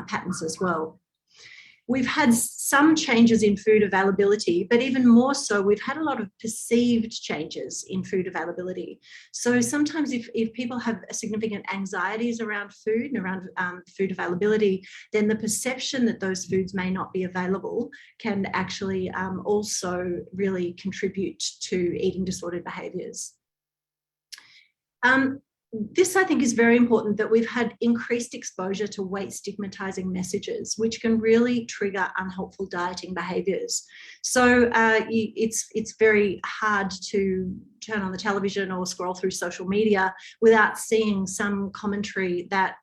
[SPEAKER 6] patterns as well. We've had some changes in food availability, but even more so, we've had a lot of perceived changes in food availability. So sometimes if people have significant anxieties around food and around food availability, then the perception that those foods may not be available can actually also really contribute to eating disordered behaviours. This, I think, is very important, that we've had increased exposure to weight stigmatizing messages, which can really trigger unhelpful dieting behaviours. So it's very hard to turn on the television or scroll through social media without seeing some commentary that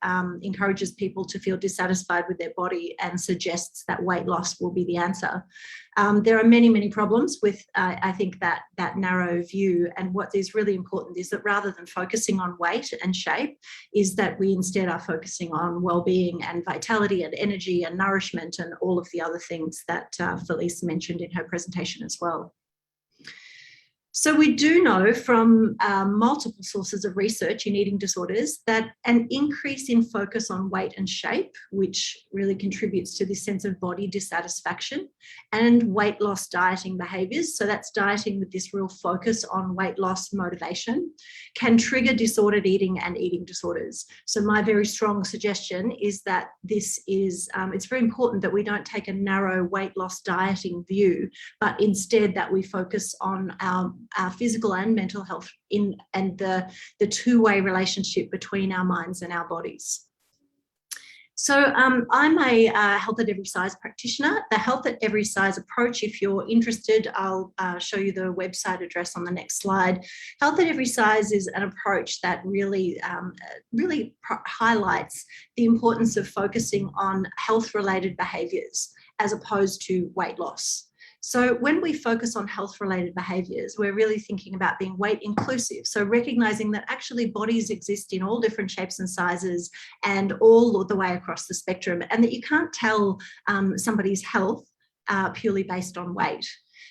[SPEAKER 6] encourages people to feel dissatisfied with their body and suggests that weight loss will be the answer. There are many, many problems with, I think, that narrow view. And what is really important is that rather than focusing on weight and shape, is that we instead are focusing on well-being and vitality and energy and nourishment and all of the other things that Felice mentioned in her presentation as well. So we do know from multiple sources of research in eating disorders that an increase in focus on weight and shape, which really contributes to this sense of body dissatisfaction, and weight loss dieting behaviours, so that's dieting with this real focus on weight loss motivation, can trigger disordered eating and eating disorders. So my very strong suggestion is that this is, it's very important that we don't take a narrow weight loss dieting view, but instead that we focus on our physical and mental health and the two-way relationship between our minds and our bodies. So I'm a Health at Every Size practitioner. The Health at Every Size approach, if you're interested, I'll show you the website address on the next slide. Health at Every Size is an approach that really highlights the importance of focusing on health-related behaviours as opposed to weight loss. So when we focus on health-related behaviours, we're really thinking about being weight inclusive. So recognising that actually bodies exist in all different shapes and sizes and all the way across the spectrum, and that you can't tell somebody's health purely based on weight.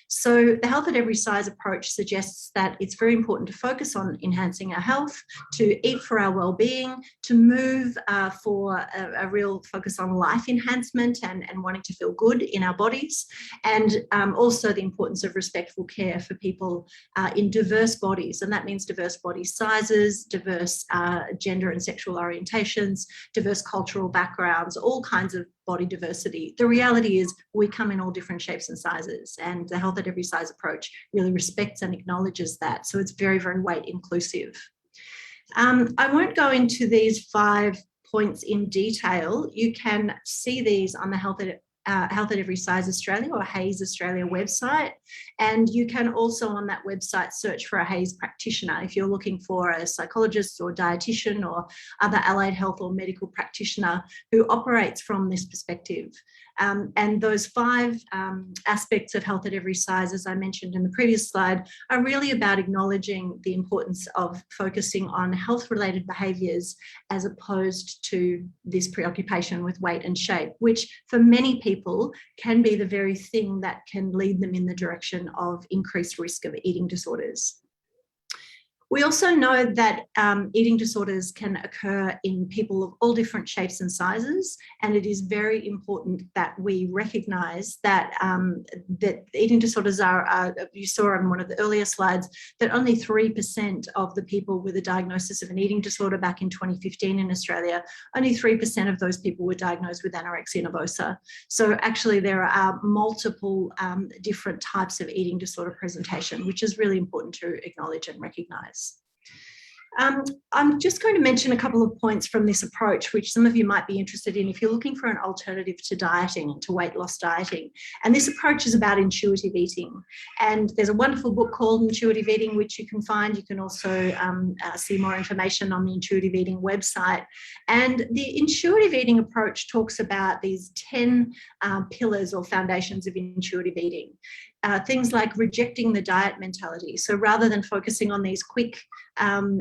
[SPEAKER 6] So the Health at Every Size approach suggests that it's very important to focus on enhancing our health, to eat for our well-being, to move for a real focus on life enhancement and wanting to feel good in our bodies, and also the importance of respectful care for people in diverse bodies. And that means diverse body sizes, diverse gender and sexual orientations, diverse cultural backgrounds, all kinds of body diversity. The reality is we come in all different shapes and sizes, and the Health at Every Size approach really respects and acknowledges that. So it's very, very weight inclusive. I won't go into these 5 points in detail. You can see these on the Health at Every Size Australia or HAYS Australia website. And you can also on that website search for a HAYS practitioner if you're looking for a psychologist or dietitian or other allied health or medical practitioner who operates from this perspective. And those 5 aspects of Health at Every Size, as I mentioned in the previous slide, are really about acknowledging the importance of focusing on health-related behaviours as opposed to this preoccupation with weight and shape, which for many people can be the very thing that can lead them in the direction of increased risk of eating disorders. We also know that eating disorders can occur in people of all different shapes and sizes, and it is very important that we recognise that that eating disorders are, you saw on one of the earlier slides, that only 3% of the people with a diagnosis of an eating disorder back in 2015 in Australia, only 3% of those people were diagnosed with anorexia nervosa. So actually there are multiple different types of eating disorder presentation, which is really important to acknowledge and recognise. I'm just going to mention a couple of points from this approach, which some of you might be interested in if you're looking for an alternative to dieting, to weight loss dieting. And this approach is about intuitive eating. And there's a wonderful book called Intuitive Eating, which you can find. You can also see more information on the Intuitive Eating website. And the intuitive eating approach talks about these 10 pillars or foundations of intuitive eating. Things like rejecting the diet mentality. So rather than focusing on these quick,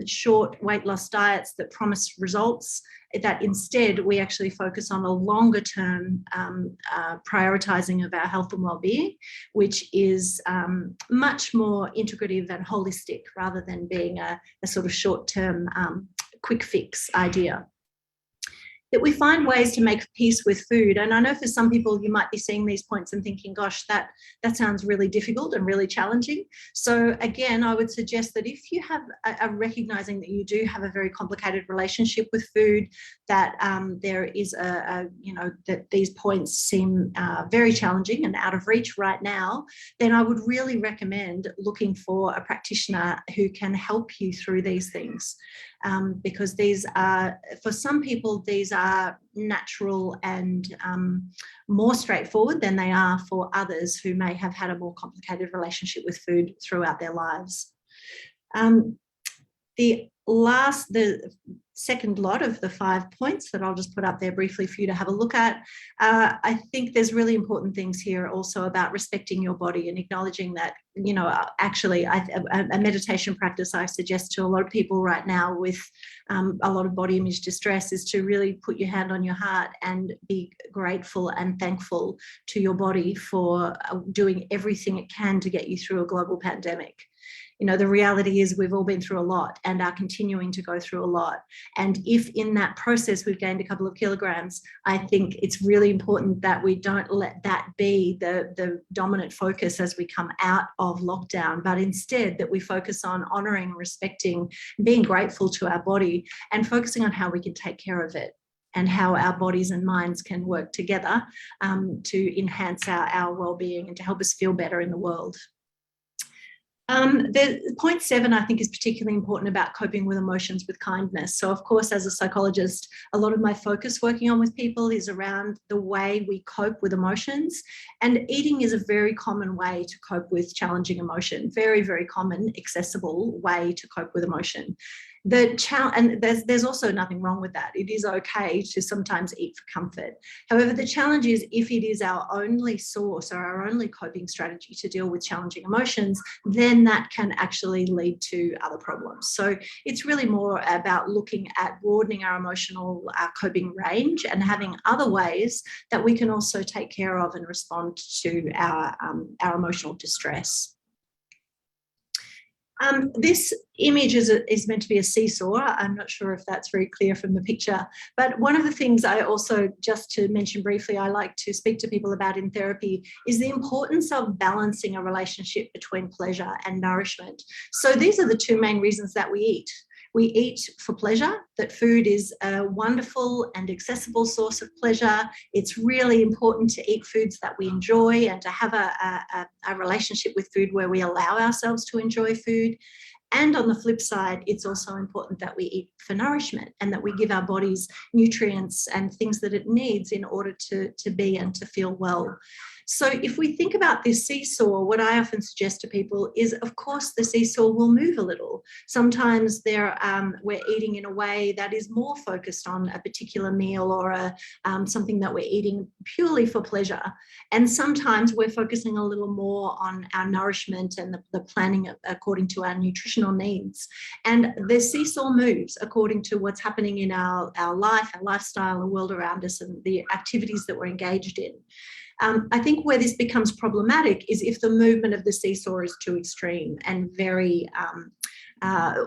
[SPEAKER 6] short weight loss diets that promise results, that instead we actually focus on a longer term prioritising of our health and well-being, which is much more integrative and holistic rather than being a sort of short-term quick fix idea. That we find ways to make peace with food. And I know for some people you might be seeing these points and thinking, gosh, that sounds really difficult and really challenging. So again, I would suggest that if you have a recognizing that you do have a very complicated relationship with food, that there is that these points seem very challenging and out of reach right now, then I would really recommend looking for a practitioner who can help you through these things. Because these are, for some people, these are natural and more straightforward than they are for others who may have had a more complicated relationship with food throughout their lives. The second lot of the 5 points that I'll just put up there briefly for you to have a look at. I think there's really important things here also about respecting your body and acknowledging that, actually a meditation practice I suggest to a lot of people right now with a lot of body image distress is to really put your hand on your heart and be grateful and thankful to your body for doing everything it can to get you through a global pandemic. The reality is we've all been through a lot and are continuing to go through a lot. And if in that process we've gained a couple of kilograms, I think it's really important that we don't let that be the dominant focus as we come out of lockdown, but instead that we focus on honouring, respecting, being grateful to our body and focusing on how we can take care of it and how our bodies and minds can work together to enhance our well-being and to help us feel better in the world. The point 7, I think, is particularly important about coping with emotions with kindness. So, of course, as a psychologist, a lot of my focus working on with people is around the way we cope with emotions. And eating is a very common way to cope with challenging emotion, very, very common, accessible way to cope with emotion. And there's also nothing wrong with that. It is okay to sometimes eat for comfort. However, the challenge is if it is our only source or our only coping strategy to deal with challenging emotions, then that can actually lead to other problems. So it's really more about looking at broadening our emotional coping range and having other ways that we can also take care of and respond to our emotional distress. This image is meant to be a seesaw. I'm not sure if that's very clear from the picture, but one of the things I also, just to mention briefly, I like to speak to people about in therapy is the importance of balancing a relationship between pleasure and nourishment. So these are the two main reasons that we eat. We eat for pleasure, that food is a wonderful and accessible source of pleasure. It's really important to eat foods that we enjoy and to have a relationship with food where we allow ourselves to enjoy food. And on the flip side, it's also important that we eat for nourishment and that we give our bodies nutrients and things that it needs in order to be and to feel well. So if we think about this seesaw, what I often suggest to people is, of course, the seesaw will move a little. Sometimes we're eating in a way that is more focused on a particular meal or something that we're eating purely for pleasure. And sometimes we're focusing a little more on our nourishment and the planning according to our nutritional needs. And the seesaw moves according to what's happening in our life, our lifestyle, the world around us, and the activities that we're engaged in. I think where this becomes problematic is if the movement of the seesaw is too extreme and very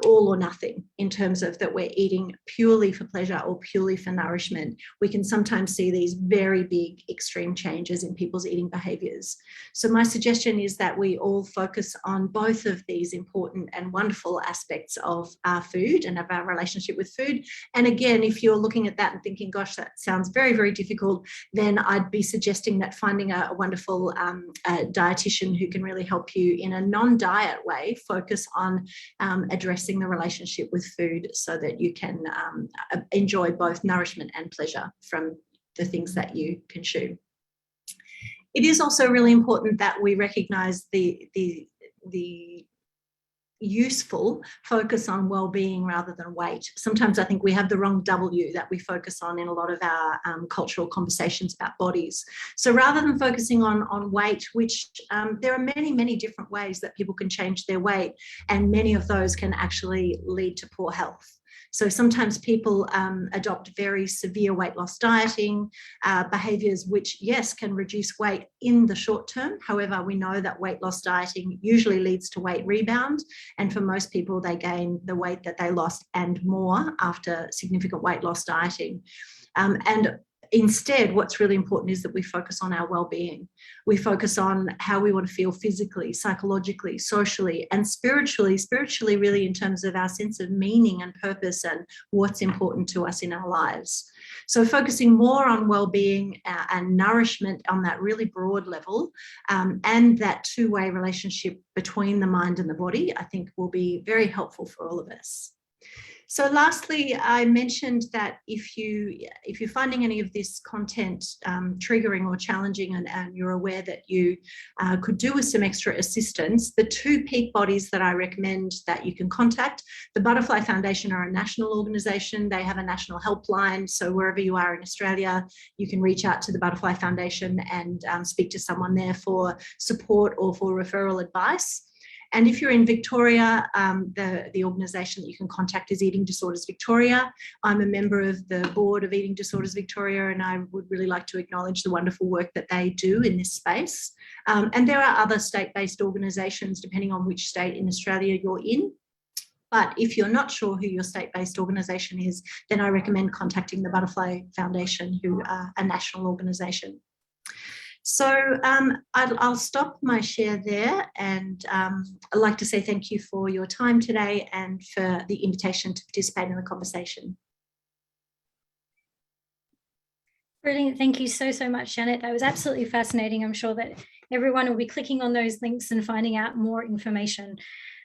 [SPEAKER 6] all or nothing in terms of that we're eating purely for pleasure or purely for nourishment. We can sometimes see these very big extreme changes in people's eating behaviours. So my suggestion is that we all focus on both of these important and wonderful aspects of our food and of our relationship with food. And again, if you're looking at that and thinking, gosh, that sounds very, very difficult, then I'd be suggesting that finding a wonderful dietitian who can really help you in a non-diet way focus on addressing the relationship with food so that you can enjoy both nourishment and pleasure from the things that you consume. It is also really important that we recognise the useful focus on well-being rather than weight. Sometimes I think we have the wrong W that we focus on in a lot of our cultural conversations about bodies. So rather than focusing on weight, which there are many, many different ways that people can change their weight, and many of those can actually lead to poor health. So sometimes people adopt very severe weight loss dieting behaviours, which, yes, can reduce weight in the short term. However, we know that weight loss dieting usually leads to weight rebound. And for most people, they gain the weight that they lost and more after significant weight loss dieting. And instead, what's really important is that we focus on our well-being. We focus on how we want to feel physically, psychologically, socially, and spiritually. Spiritually, really, in terms of our sense of meaning and purpose and what's important to us in our lives. So focusing more on well-being and nourishment on that really broad level, and that two-way relationship between the mind and the body, I think will be very helpful for all of us. So lastly, I mentioned that if you're finding any of this content triggering or challenging and you're aware that you could do with some extra assistance, the two peak bodies that I recommend that you can contact, the Butterfly Foundation are a national organisation. They have a national helpline. So wherever you are in Australia, you can reach out to the Butterfly Foundation and speak to someone there for support or for referral advice. And if you're in Victoria, the organisation that you can contact is Eating Disorders Victoria. I'm a member of the board of Eating Disorders Victoria, and I would really like to acknowledge the wonderful work that they do in this space. And there are other state-based organisations, depending on which state in Australia you're in. But if you're not sure who your state-based organisation is, then I recommend contacting the Butterfly Foundation, who are a national organisation. So I'll stop my share there, and I'd like to say thank you for your time today and for the invitation to participate in the conversation.
[SPEAKER 1] Brilliant. Thank you so much, Janet. That was absolutely fascinating. I'm sure that everyone will be clicking on those links and finding out more information.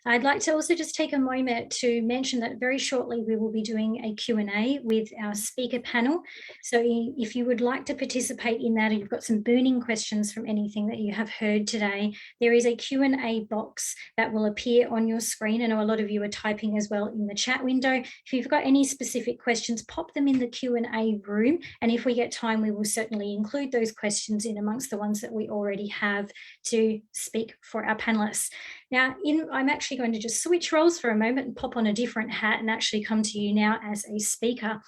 [SPEAKER 1] I'd like to also just take a moment to mention that very shortly we will be doing a Q&A with our speaker panel. So if you would like to participate in that, or you've got some burning questions from anything that you have heard today, there is a Q&A box that will appear on your screen. I know a lot of you are typing as well in the chat window. If you've got any specific questions, pop them in the Q&A room. And if we get time, we will certainly include those questions in amongst the ones that we already have to speak for our panelists. Now, I'm actually going to just switch roles for a moment and pop on a different hat and actually come to you now as a speaker,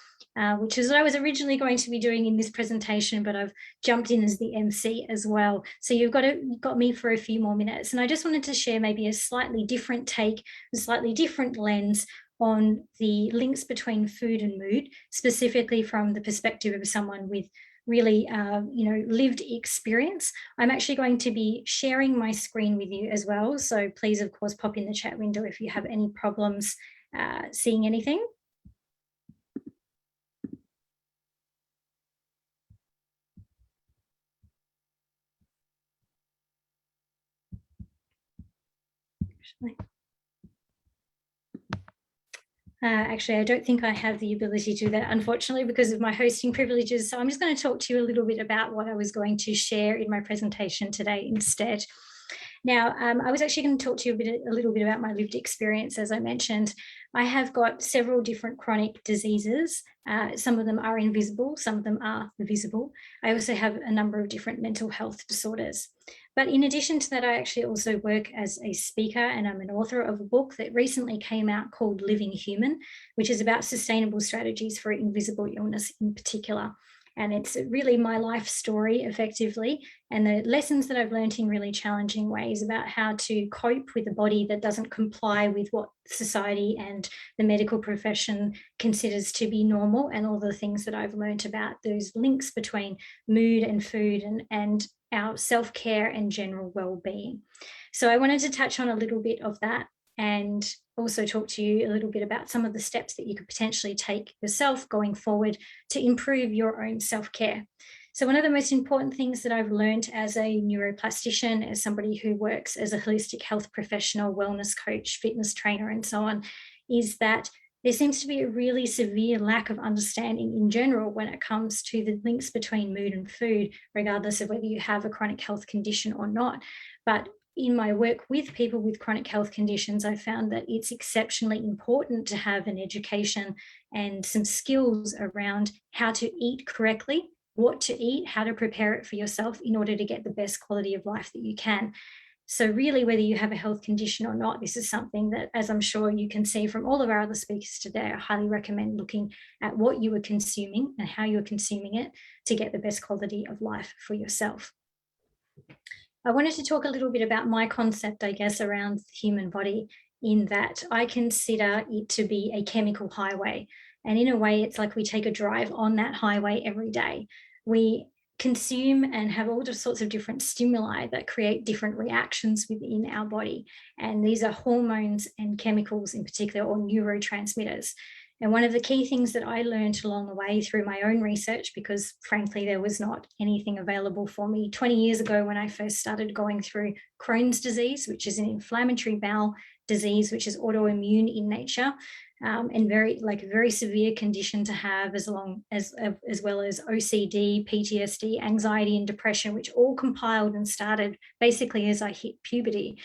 [SPEAKER 1] which is what I was originally going to be doing in this presentation, but I've jumped in as the MC as well. So you've got me for a few more minutes. And I just wanted to share maybe a slightly different take, a slightly different lens on the links between food and mood, specifically from the perspective of someone with really lived experience. I'm actually going to be sharing my screen with you as well. So please, of course, pop in the chat window if you have any problems seeing anything. Actually, I don't think I have the ability to do that, unfortunately, because of my hosting privileges. So I'm just going to talk to you a little bit about what I was going to share in my presentation today instead. Now, I was actually going to talk to you a little bit about my lived experience. As I mentioned, I have got several different chronic diseases. Some of them are invisible, some of them are visible. I also have a number of different mental health disorders. But in addition to that, I actually also work as a speaker, and I'm an author of a book that recently came out called Living Human, which is about sustainable strategies for invisible illness in particular. And it's really my life story, effectively, and the lessons that I've learned in really challenging ways about how to cope with a body that doesn't comply with what society and the medical profession considers to be normal, and all the things that I've learned about those links between mood and food and our self-care and general well-being. So I wanted to touch on a little bit of that and also talk to you a little bit about some of the steps that you could potentially take yourself going forward to improve your own self-care. So one of the most important things that I've learned as a neuroplastician, as somebody who works as a holistic health professional, wellness coach, fitness trainer, and so on, is that there seems to be a really severe lack of understanding in general when it comes to the links between mood and food, regardless of whether you have a chronic health condition or not. But in my work with people with chronic health conditions, I found that it's exceptionally important to have an education and some skills around how to eat correctly, what to eat, how to prepare it for yourself in order to get the best quality of life that you can. So really, whether you have a health condition or not, this is something that, as I'm sure you can see from all of our other speakers today, I highly recommend looking at what you are consuming and how you're consuming it to get the best quality of life for yourself. I wanted to talk a little bit about my concept, I guess, around the human body, in that I consider it to be a chemical highway. And in a way, it's like we take a drive on that highway every day. We consume and have all sorts of different stimuli that create different reactions within our body. And these are hormones and chemicals in particular, or neurotransmitters. And one of the key things that I learned along the way through my own research, because frankly, there was not anything available for me 20 years ago when I first started going through Crohn's disease, which is an inflammatory bowel disease, which is autoimmune in nature, and very severe condition to have, as well as OCD, PTSD, anxiety, and depression, which all compiled and started basically as I hit puberty.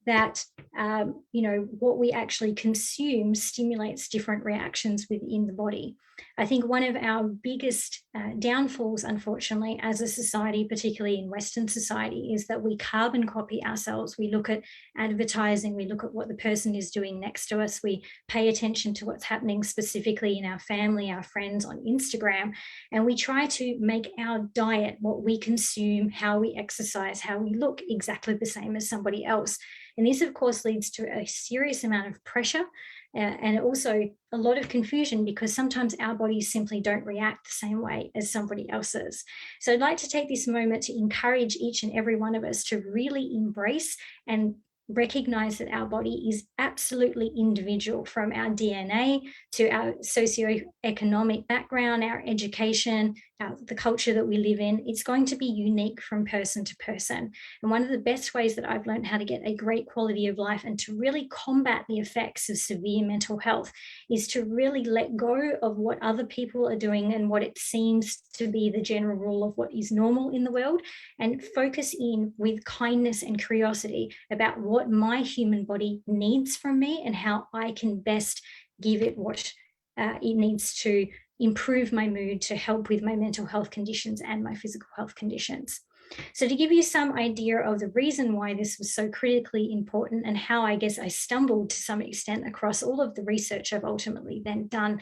[SPEAKER 1] That what we actually consume stimulates different reactions within the body. I think one of our biggest downfalls, unfortunately, as a society, particularly in Western society, is that we carbon copy ourselves. We look at advertising, we look at what the person is doing next to us, we pay attention to what's happening specifically in our family, our friends on Instagram, and we try to make our diet, what we consume, how we exercise, how we look, exactly the same as somebody else. And this, of course, leads to a serious amount of pressure and also a lot of confusion, because sometimes our bodies simply don't react the same way as somebody else's. So I'd like to take this moment to encourage each and every one of us to really embrace and recognize that our body is absolutely individual, from our DNA to our socioeconomic background, our education, the culture that we live in, it's going to be unique from person to person. And one of the best ways that I've learned how to get a great quality of life and to really combat the effects of severe mental health is to really let go of what other people are doing and what it seems to be the general rule of what is normal in the world, and focus in with kindness and curiosity about what my human body needs from me and how I can best give it what it needs to improve my mood, to help with my mental health conditions and my physical health conditions. So to give you some idea of the reason why this was so critically important and how I guess I stumbled to some extent across all of the research I've ultimately then done,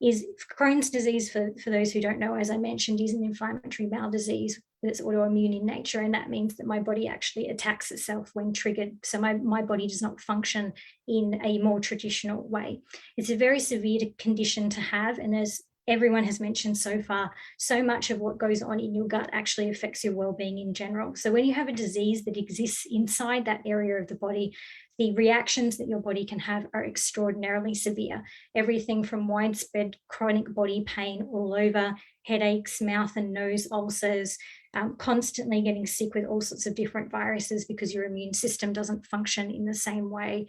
[SPEAKER 1] is Crohn's disease, for those who don't know, as I mentioned, is an inflammatory bowel disease that's autoimmune in nature, and that means that my body actually attacks itself when triggered. So my body does not function in a more traditional way. It's a very severe condition to have, and as everyone has mentioned so far, so much of what goes on in your gut actually affects your well-being in general. So when you have a disease that exists inside that area of the body, the reactions that your body can have are extraordinarily severe. Everything from widespread chronic body pain all over, headaches, mouth and nose ulcers, constantly getting sick with all sorts of different viruses because your immune system doesn't function in the same way,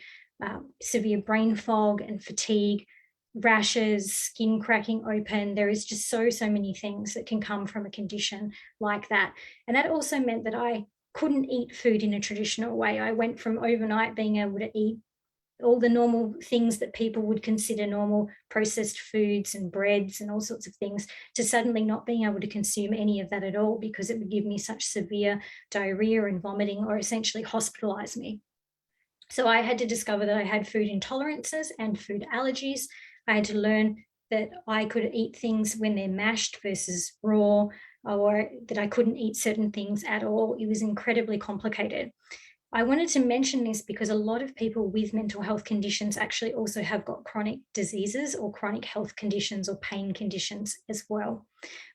[SPEAKER 1] severe brain fog and fatigue, rashes, skin cracking open. There is just so many things that can come from a condition like that. And that also meant that I couldn't eat food in a traditional way. I went from overnight being able to eat all the normal things that people would consider normal, processed foods and breads and all sorts of things, to suddenly not being able to consume any of that at all because it would give me such severe diarrhea and vomiting, or essentially hospitalize me. So I had to discover that I had food intolerances and food allergies. I had to learn that I could eat things when they're mashed versus raw, or that I couldn't eat certain things at all. It was incredibly complicated. I wanted to mention this because a lot of people with mental health conditions actually also have got chronic diseases or chronic health conditions or pain conditions as well.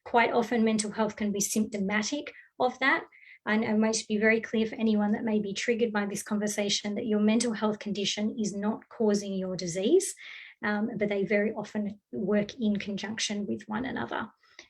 [SPEAKER 1] Quite often mental health can be symptomatic of that. And I must be very clear for anyone that may be triggered by this conversation that your mental health condition is not causing your disease, but they very often work in conjunction with one another.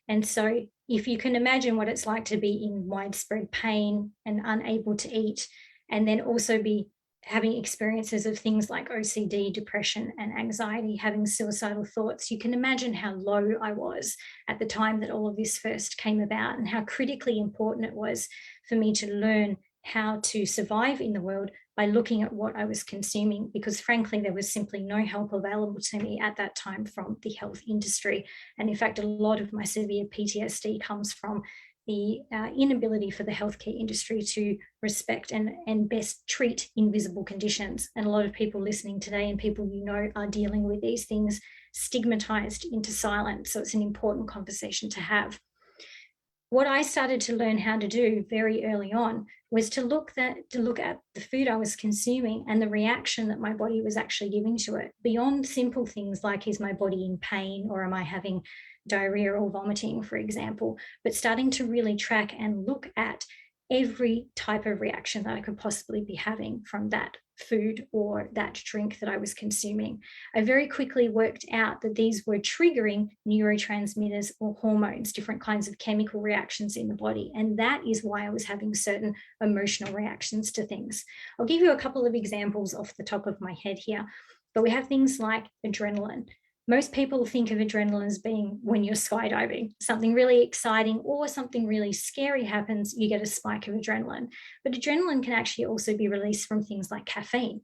[SPEAKER 1] And so if you can imagine what it's like to be in widespread pain and unable to eat, and then also be having experiences of things like OCD, depression and anxiety, having suicidal thoughts, you can imagine how low I was at the time that all of this first came about, and how critically important it was for me to learn how to survive in the world by looking at what I was consuming, because frankly, there was simply no help available to me at that time from the health industry. And in fact, a lot of my severe PTSD comes from the inability for the healthcare industry to respect and best treat invisible conditions. And a lot of people listening today and people you know are dealing with these things stigmatized into silence. So it's an important conversation to have. What I started to learn how to do very early on was to look at the food I was consuming and the reaction that my body was actually giving to it, beyond simple things like, is my body in pain, or am I having diarrhea or vomiting, for example, but starting to really track and look at every type of reaction that I could possibly be having from that food or that drink that I was consuming. I very quickly worked out that these were triggering neurotransmitters or hormones, different kinds of chemical reactions in the body. And that is why I was having certain emotional reactions to things. I'll give you a couple of examples off the top of my head here, but we have things like adrenaline. Most people think of adrenaline as being when you're skydiving, something really exciting or something really scary happens, you get a spike of adrenaline. But adrenaline can actually also be released from things like caffeine.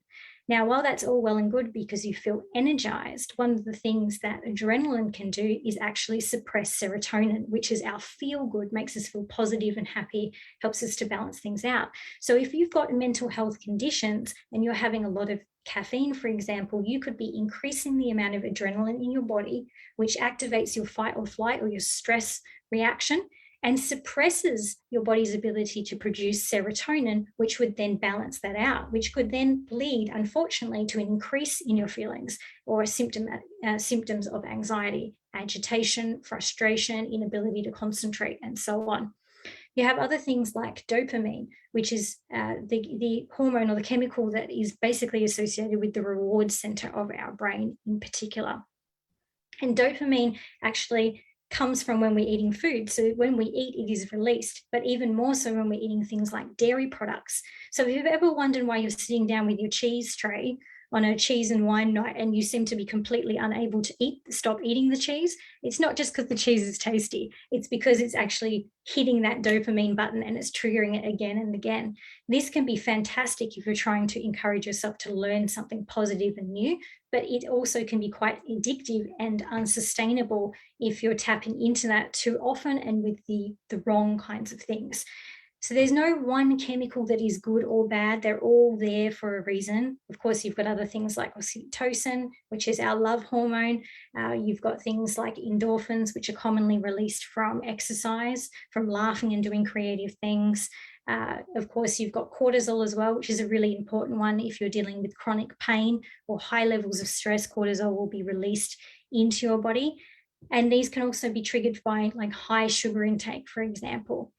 [SPEAKER 1] Now, while that's all well and good because you feel energized, one of the things that adrenaline can do is actually suppress serotonin, which is our feel good, makes us feel positive and happy, helps us to balance things out. So if you've got mental health conditions and you're having a lot of caffeine, for example, you could be increasing the amount of adrenaline in your body, which activates your fight or flight or your stress reaction, and suppresses your body's ability to produce serotonin, which would then balance that out, which could then lead, unfortunately, to an increase in your feelings or symptoms of anxiety, agitation, frustration, inability to concentrate, and so on. You have other things like dopamine, which is the hormone or the chemical that is basically associated with the reward center of our brain in particular. And dopamine actually comes from when we're eating food. So when we eat, it is released, but even more so when we're eating things like dairy products. So if you've ever wondered why you're sitting down with your cheese tray on a cheese and wine night and you seem to be completely unable to stop eating the cheese, it's not just because the cheese is tasty, it's because it's actually hitting that dopamine button and it's triggering it again and again. This can be fantastic if you're trying to encourage yourself to learn something positive and new, but it also can be quite addictive and unsustainable if you're tapping into that too often and with the wrong kinds of things. So there's no one chemical that is good or bad. They're all there for a reason. Of course, you've got other things like oxytocin, which is our love hormone. You've got things like endorphins, which are commonly released from exercise, from laughing and doing creative things. Of course, you've got cortisol as well, which is a really important one. If you're dealing with chronic pain or high levels of stress, cortisol will be released into your body. And these can also be triggered by like high sugar intake, for example.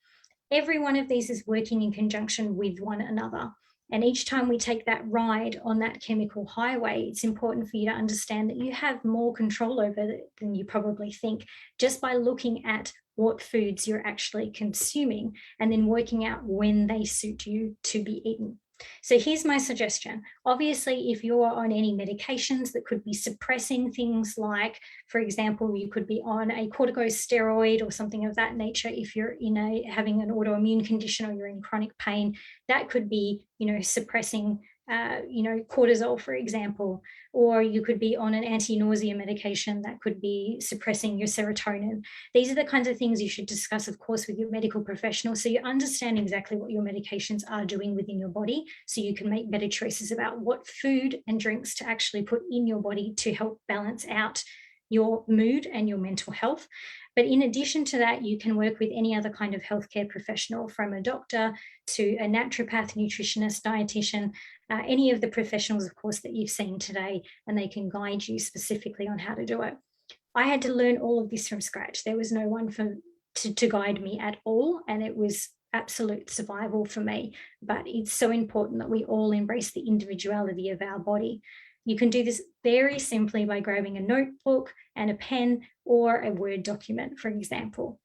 [SPEAKER 1] Every one of these is working in conjunction with one another. And each time we take that ride on that chemical highway, it's important for you to understand that you have more control over it than you probably think, just by looking at what foods you're actually consuming and then working out when they suit you to be eaten. So here's my suggestion. Obviously, if you're on any medications that could be suppressing things like, for example, you could be on a corticosteroid or something of that nature. If you're having an autoimmune condition or you're in chronic pain, that could be, suppressing cortisol, for example, or you could be on an anti-nausea medication that could be suppressing your serotonin. These are the kinds of things you should discuss, of course, with your medical professional, so you understand exactly what your medications are doing within your body, so you can make better choices about what food and drinks to actually put in your body to help balance out your mood and your mental health. But in addition to that, you can work with any other kind of healthcare professional, from a doctor to a naturopath, nutritionist, dietitian, any of the professionals, of course, that you've seen today, and they can guide you specifically on how to do it. I had to learn all of this from scratch. There was no one to guide me at all, and it was absolute survival for me. But it's so important that we all embrace the individuality of our body. You can do this very simply by grabbing a notebook and a pen or a Word document, for example.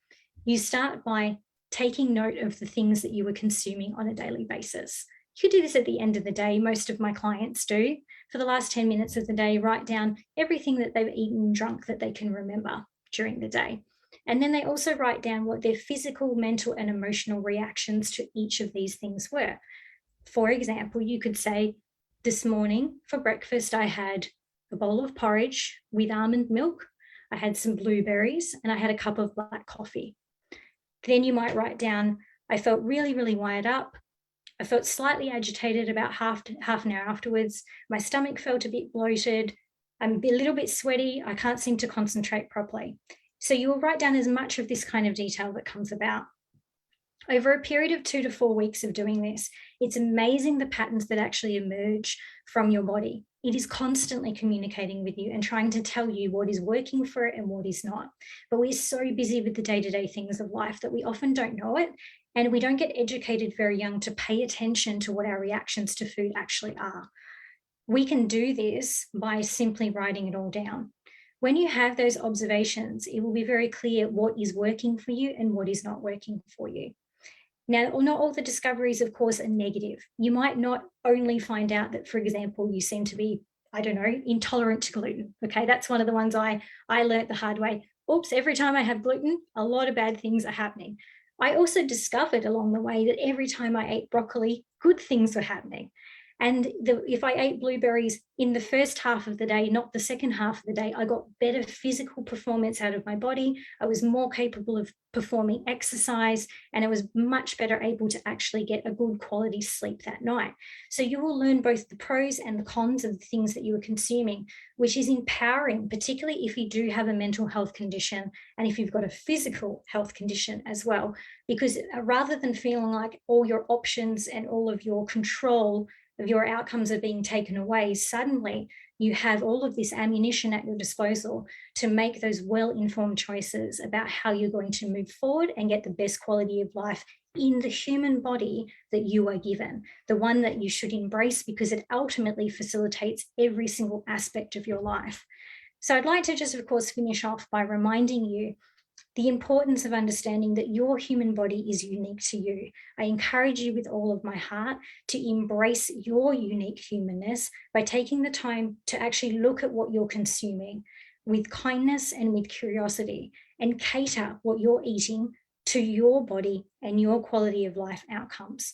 [SPEAKER 1] You start by taking note of the things that you are consuming on a daily basis. You could do this at the end of the day. Most of my clients do. For the last 10 minutes of the day, write down everything that they've eaten and drunk that they can remember during the day. And then they also write down what their physical, mental, and emotional reactions to each of these things were. For example, you could say, this morning for breakfast, I had a bowl of porridge with almond milk, I had some blueberries, and I had a cup of black coffee. Then you might write down, I felt really, really wired up. I felt slightly agitated about half an hour afterwards. My stomach felt a bit bloated. I'm a little bit sweaty. I can't seem to concentrate properly. So you will write down as much of this kind of detail that comes about. Over a period of 2 to 4 weeks of doing this, it's amazing the patterns that actually emerge from your body. It is constantly communicating with you and trying to tell you what is working for it and what is not. But we're so busy with the day-to-day things of life that we often don't know it, and we don't get educated very young to pay attention to what our reactions to food actually are. We can do this by simply writing it all down. When you have those observations, it will be very clear what is working for you and what is not working for you. Now, not all the discoveries, of course, are negative. You might not only find out that, for example, you seem to be, intolerant to gluten. Okay, that's one of the ones I learned the hard way. Oops, every time I have gluten, a lot of bad things are happening. I also discovered along the way that every time I ate broccoli, good things were happening. And if I ate blueberries in the first half of the day, not the second half of the day, I got better physical performance out of my body. I was more capable of performing exercise, and I was much better able to actually get a good quality sleep that night. So you will learn both the pros and the cons of the things that you are consuming, which is empowering, particularly if you do have a mental health condition and if you've got a physical health condition as well, because rather than feeling like all your options and all of your control of your outcomes are being taken away, suddenly you have all of this ammunition at your disposal to make those well-informed choices about how you're going to move forward and get the best quality of life in the human body that you are given, the one that you should embrace because it ultimately facilitates every single aspect of your life. So I'd like to just, of course, finish off by reminding you the importance of understanding that your human body is unique to you. I encourage you with all of my heart to embrace your unique humanness by taking the time to actually look at what you're consuming with kindness and with curiosity, and cater what you're eating to your body and your quality of life outcomes.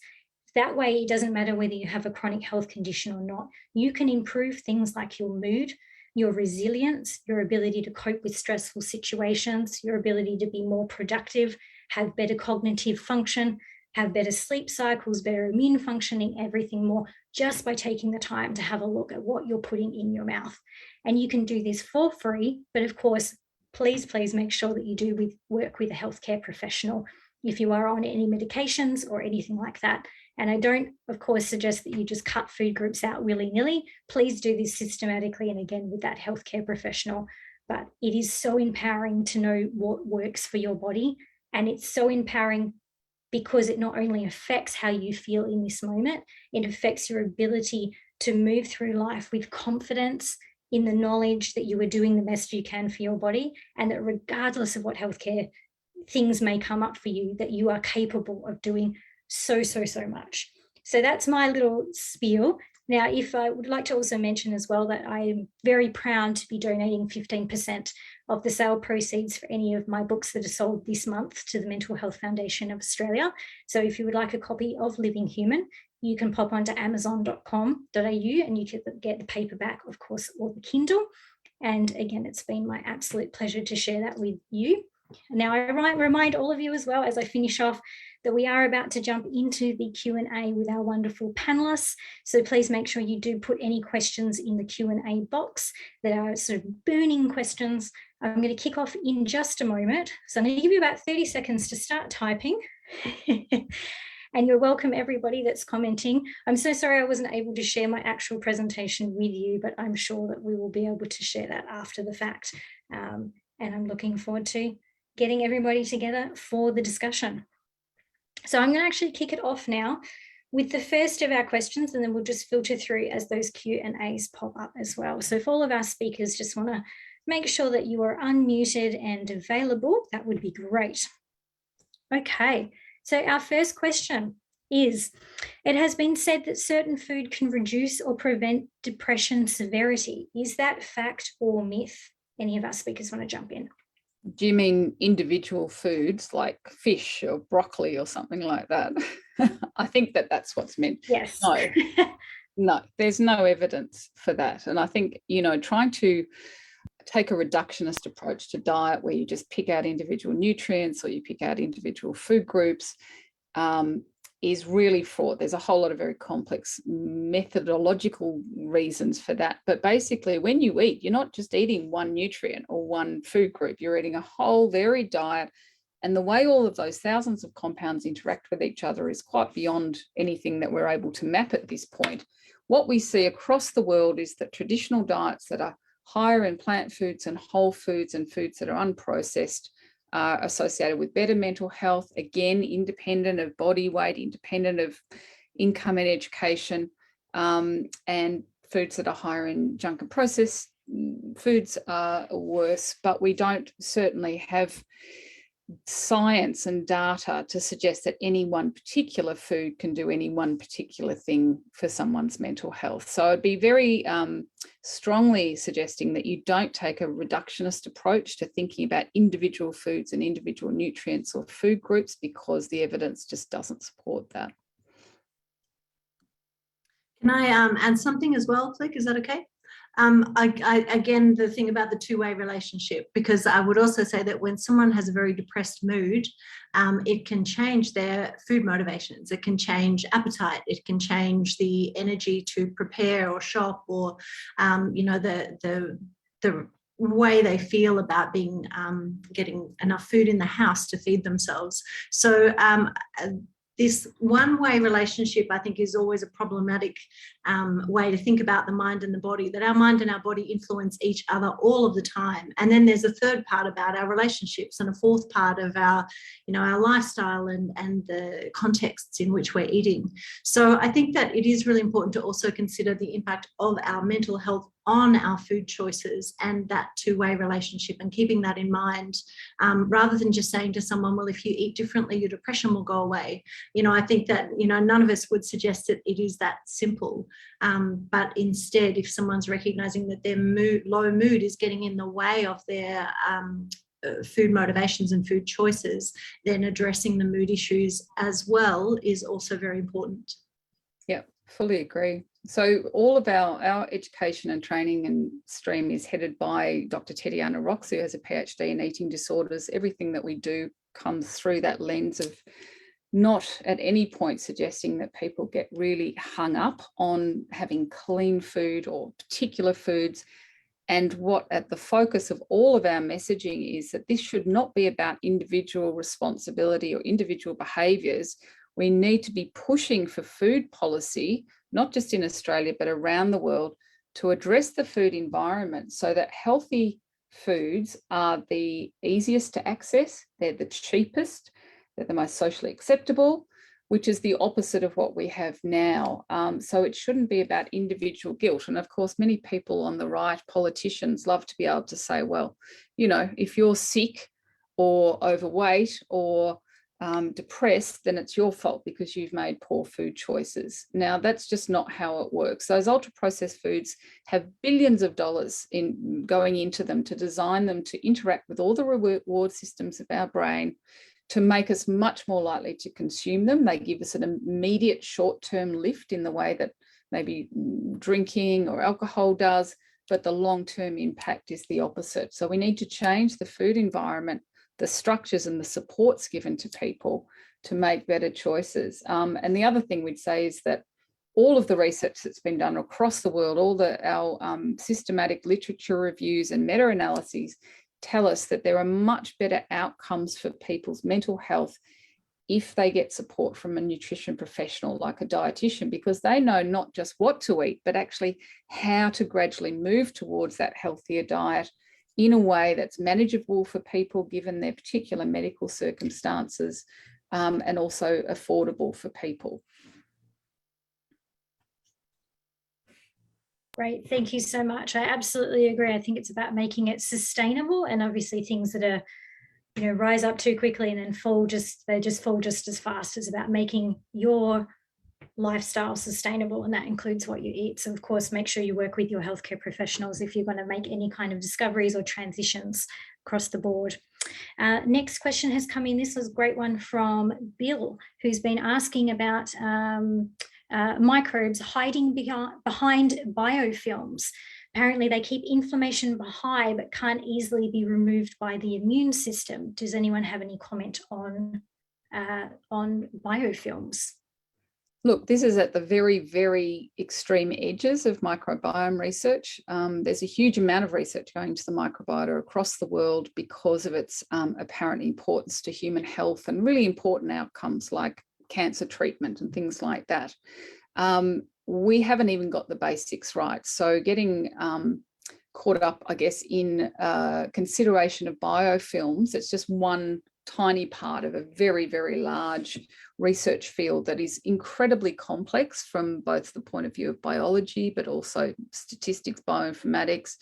[SPEAKER 1] That way, it doesn't matter whether you have a chronic health condition or not. You can improve things like your mood, your resilience, your ability to cope with stressful situations, your ability to be more productive, have better cognitive function, have better sleep cycles, better immune functioning, everything more, just by taking the time to have a look at what you're putting in your mouth. And you can do this for free, but of course, please make sure that you do work with a healthcare professional if you are on any medications or anything like that. And I don't, of course, suggest that you just cut food groups out willy-nilly. Please do this systematically and again with that healthcare professional. But it is so empowering to know what works for your body. And it's so empowering because it not only affects how you feel in this moment, it affects your ability to move through life with confidence in the knowledge that you are doing the best you can for your body, and that regardless of what healthcare things may come up for you, that you are capable of doing so much. So that's my little spiel. Now, if I would like to also mention as well that I am very proud to be donating 15% of the sale proceeds for any of my books that are sold this month to the Mental Health Foundation of Australia. So if you would like a copy of Living Human, you can pop onto amazon.com.au and you can get the paperback, of course, or the Kindle. And again, it's been my absolute pleasure to share that with you. Now, I remind all of you as well, as I finish off, that we are about to jump into the Q&A with our wonderful panelists. So please make sure you do put any questions in the Q&A box that are sort of burning questions. I'm going to kick off in just a moment. So I'm going to give you about 30 seconds to start typing. And you're welcome, everybody that's commenting. I'm so sorry I wasn't able to share my actual presentation with you, but I'm sure that we will be able to share that after the fact. And I'm looking forward to getting everybody together for the discussion. So I'm going to actually kick it off now with the first of our questions, and then we'll just filter through as those Q&As pop up as well. So if all of our speakers just want to make sure that you are unmuted and available, that would be great. Okay, so our first question is, it has been said that certain food can reduce or prevent depression severity. Is that fact or myth? Any of our speakers want to jump in?
[SPEAKER 5] Do you mean individual foods like fish or broccoli or something like that? I think that's what's meant.
[SPEAKER 1] Yes.
[SPEAKER 5] No, there's no evidence for that. And I think, trying to take a reductionist approach to diet where you just pick out individual nutrients or you pick out individual food groups is really fraught. There's a whole lot of very complex methodological reasons for that. But basically, when you eat, you're not just eating one nutrient or one food group. You're eating a whole varied diet. And the way all of those thousands of compounds interact with each other is quite beyond anything that we're able to map at this point. What we see across the world is that traditional diets that are higher in plant foods and whole foods and foods that are unprocessed are associated with better mental health, again, independent of body weight, independent of income and education, and foods that are higher in junk and processed foods are worse, but we don't certainly have science and data to suggest that any one particular food can do any one particular thing for someone's mental health. So I'd be very strongly suggesting that you don't take a reductionist approach to thinking about individual foods and individual nutrients or food groups, because the evidence just doesn't support that.
[SPEAKER 6] Can I add something as well, Flick? Is that okay? Again, the thing about the two-way relationship, because I would also say that when someone has a very depressed mood, it can change their food motivations, it can change appetite, it can change the energy to prepare or shop, or the way they feel about being getting enough food in the house to feed themselves. So this one-way relationship, I think, is always a problematic way to think about the mind and the body, that our mind and our body influence each other all of the time. And then there's a third part about our relationships, and a fourth part of our, our lifestyle and the contexts in which we're eating. So I think that it is really important to also consider the impact of our mental health on our food choices and that two-way relationship, and keeping that in mind, rather than just saying to someone, well, if you eat differently, your depression will go away. I think that, none of us would suggest that it is that simple. But instead, if someone's recognizing that their low mood is getting in the way of their food motivations and food choices, then addressing the mood issues as well is also very important.
[SPEAKER 5] Yeah, fully agree. So all of our education and training and stream is headed by Dr. Tetiana Rox, who has a PhD in eating disorders. Everything that we do comes through that lens of not at any point suggesting that people get really hung up on having clean food or particular foods. And what at the focus of all of our messaging is that this should not be about individual responsibility or individual behaviours. We need to be pushing for food policy, not just in Australia, but around the world, to address the food environment so that healthy foods are the easiest to access, they're the cheapest, they're the most socially acceptable, which is the opposite of what we have now. So it shouldn't be about individual guilt. And of course, many people on the right, politicians, love to be able to say, well, if you're sick or overweight or depressed, then it's your fault because you've made poor food choices. Now, that's just not how it works. Those ultra-processed foods have billions of dollars going into them to design them to interact with all the reward systems of our brain, to make us much more likely to consume them. They give us an immediate short-term lift in the way that maybe drinking or alcohol does, but the long-term impact is the opposite. So we need to change the food environment, the structures and the supports given to people to make better choices. And the other thing we'd say is that all of the research that's been done across the world, all our systematic literature reviews and meta-analyses tell us that there are much better outcomes for people's mental health if they get support from a nutrition professional like a dietitian, because they know not just what to eat, but actually how to gradually move towards that healthier diet in a way that's manageable for people given their particular medical circumstances, and also affordable for people.
[SPEAKER 1] Great, thank you so much. I absolutely agree. I think it's about making it sustainable, and obviously things that are, rise up too quickly and then fall just as fast. It's about making your lifestyle sustainable, and that includes what you eat. So of course, make sure you work with your healthcare professionals if you're going to make any kind of discoveries or transitions across the board. Next question has come in. This was a great one from Bill, who's been asking about microbes hiding behind biofilms. Apparently they keep inflammation high but can't easily be removed by the immune system. Does anyone have any comment on biofilms?
[SPEAKER 5] Look, this is at the very, very extreme edges of microbiome research. There's a huge amount of research going to the microbiota across the world because of its apparent importance to human health and really important outcomes like cancer treatment and things like that. We haven't even got the basics right. So getting caught up, I guess, in consideration of biofilms, it's just one tiny part of a very, very large research field that is incredibly complex from both the point of view of biology, but also statistics, bioinformatics.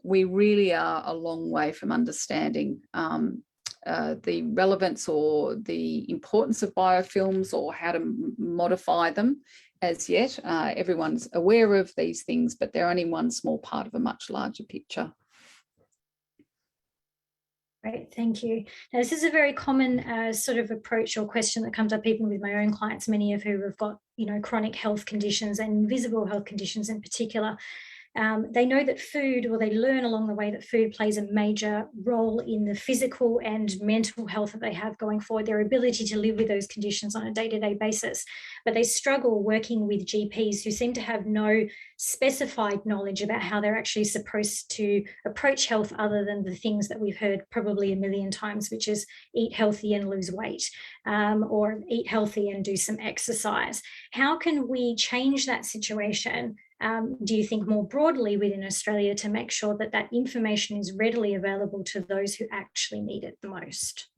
[SPEAKER 5] We really are a long way from understanding the relevance or the importance of biofilms or how to modify them as yet. Everyone's aware of these things, but they're only one small part of a much larger picture.
[SPEAKER 1] Great, thank you. Now, this is a very common sort of approach or question that comes up even with my own clients, many of who have got, chronic health conditions and invisible health conditions in particular. They know that food, or they learn along the way that food plays a major role in the physical and mental health that they have going forward, their ability to live with those conditions on a day-to-day basis. But they struggle working with GPs who seem to have no specified knowledge about how they're actually supposed to approach health other than the things that we've heard probably a million times, which is eat healthy and lose weight, or eat healthy and do some exercise. How can we change that situation? Do you think more broadly within Australia to make sure that that information is readily available to those who actually need it the most?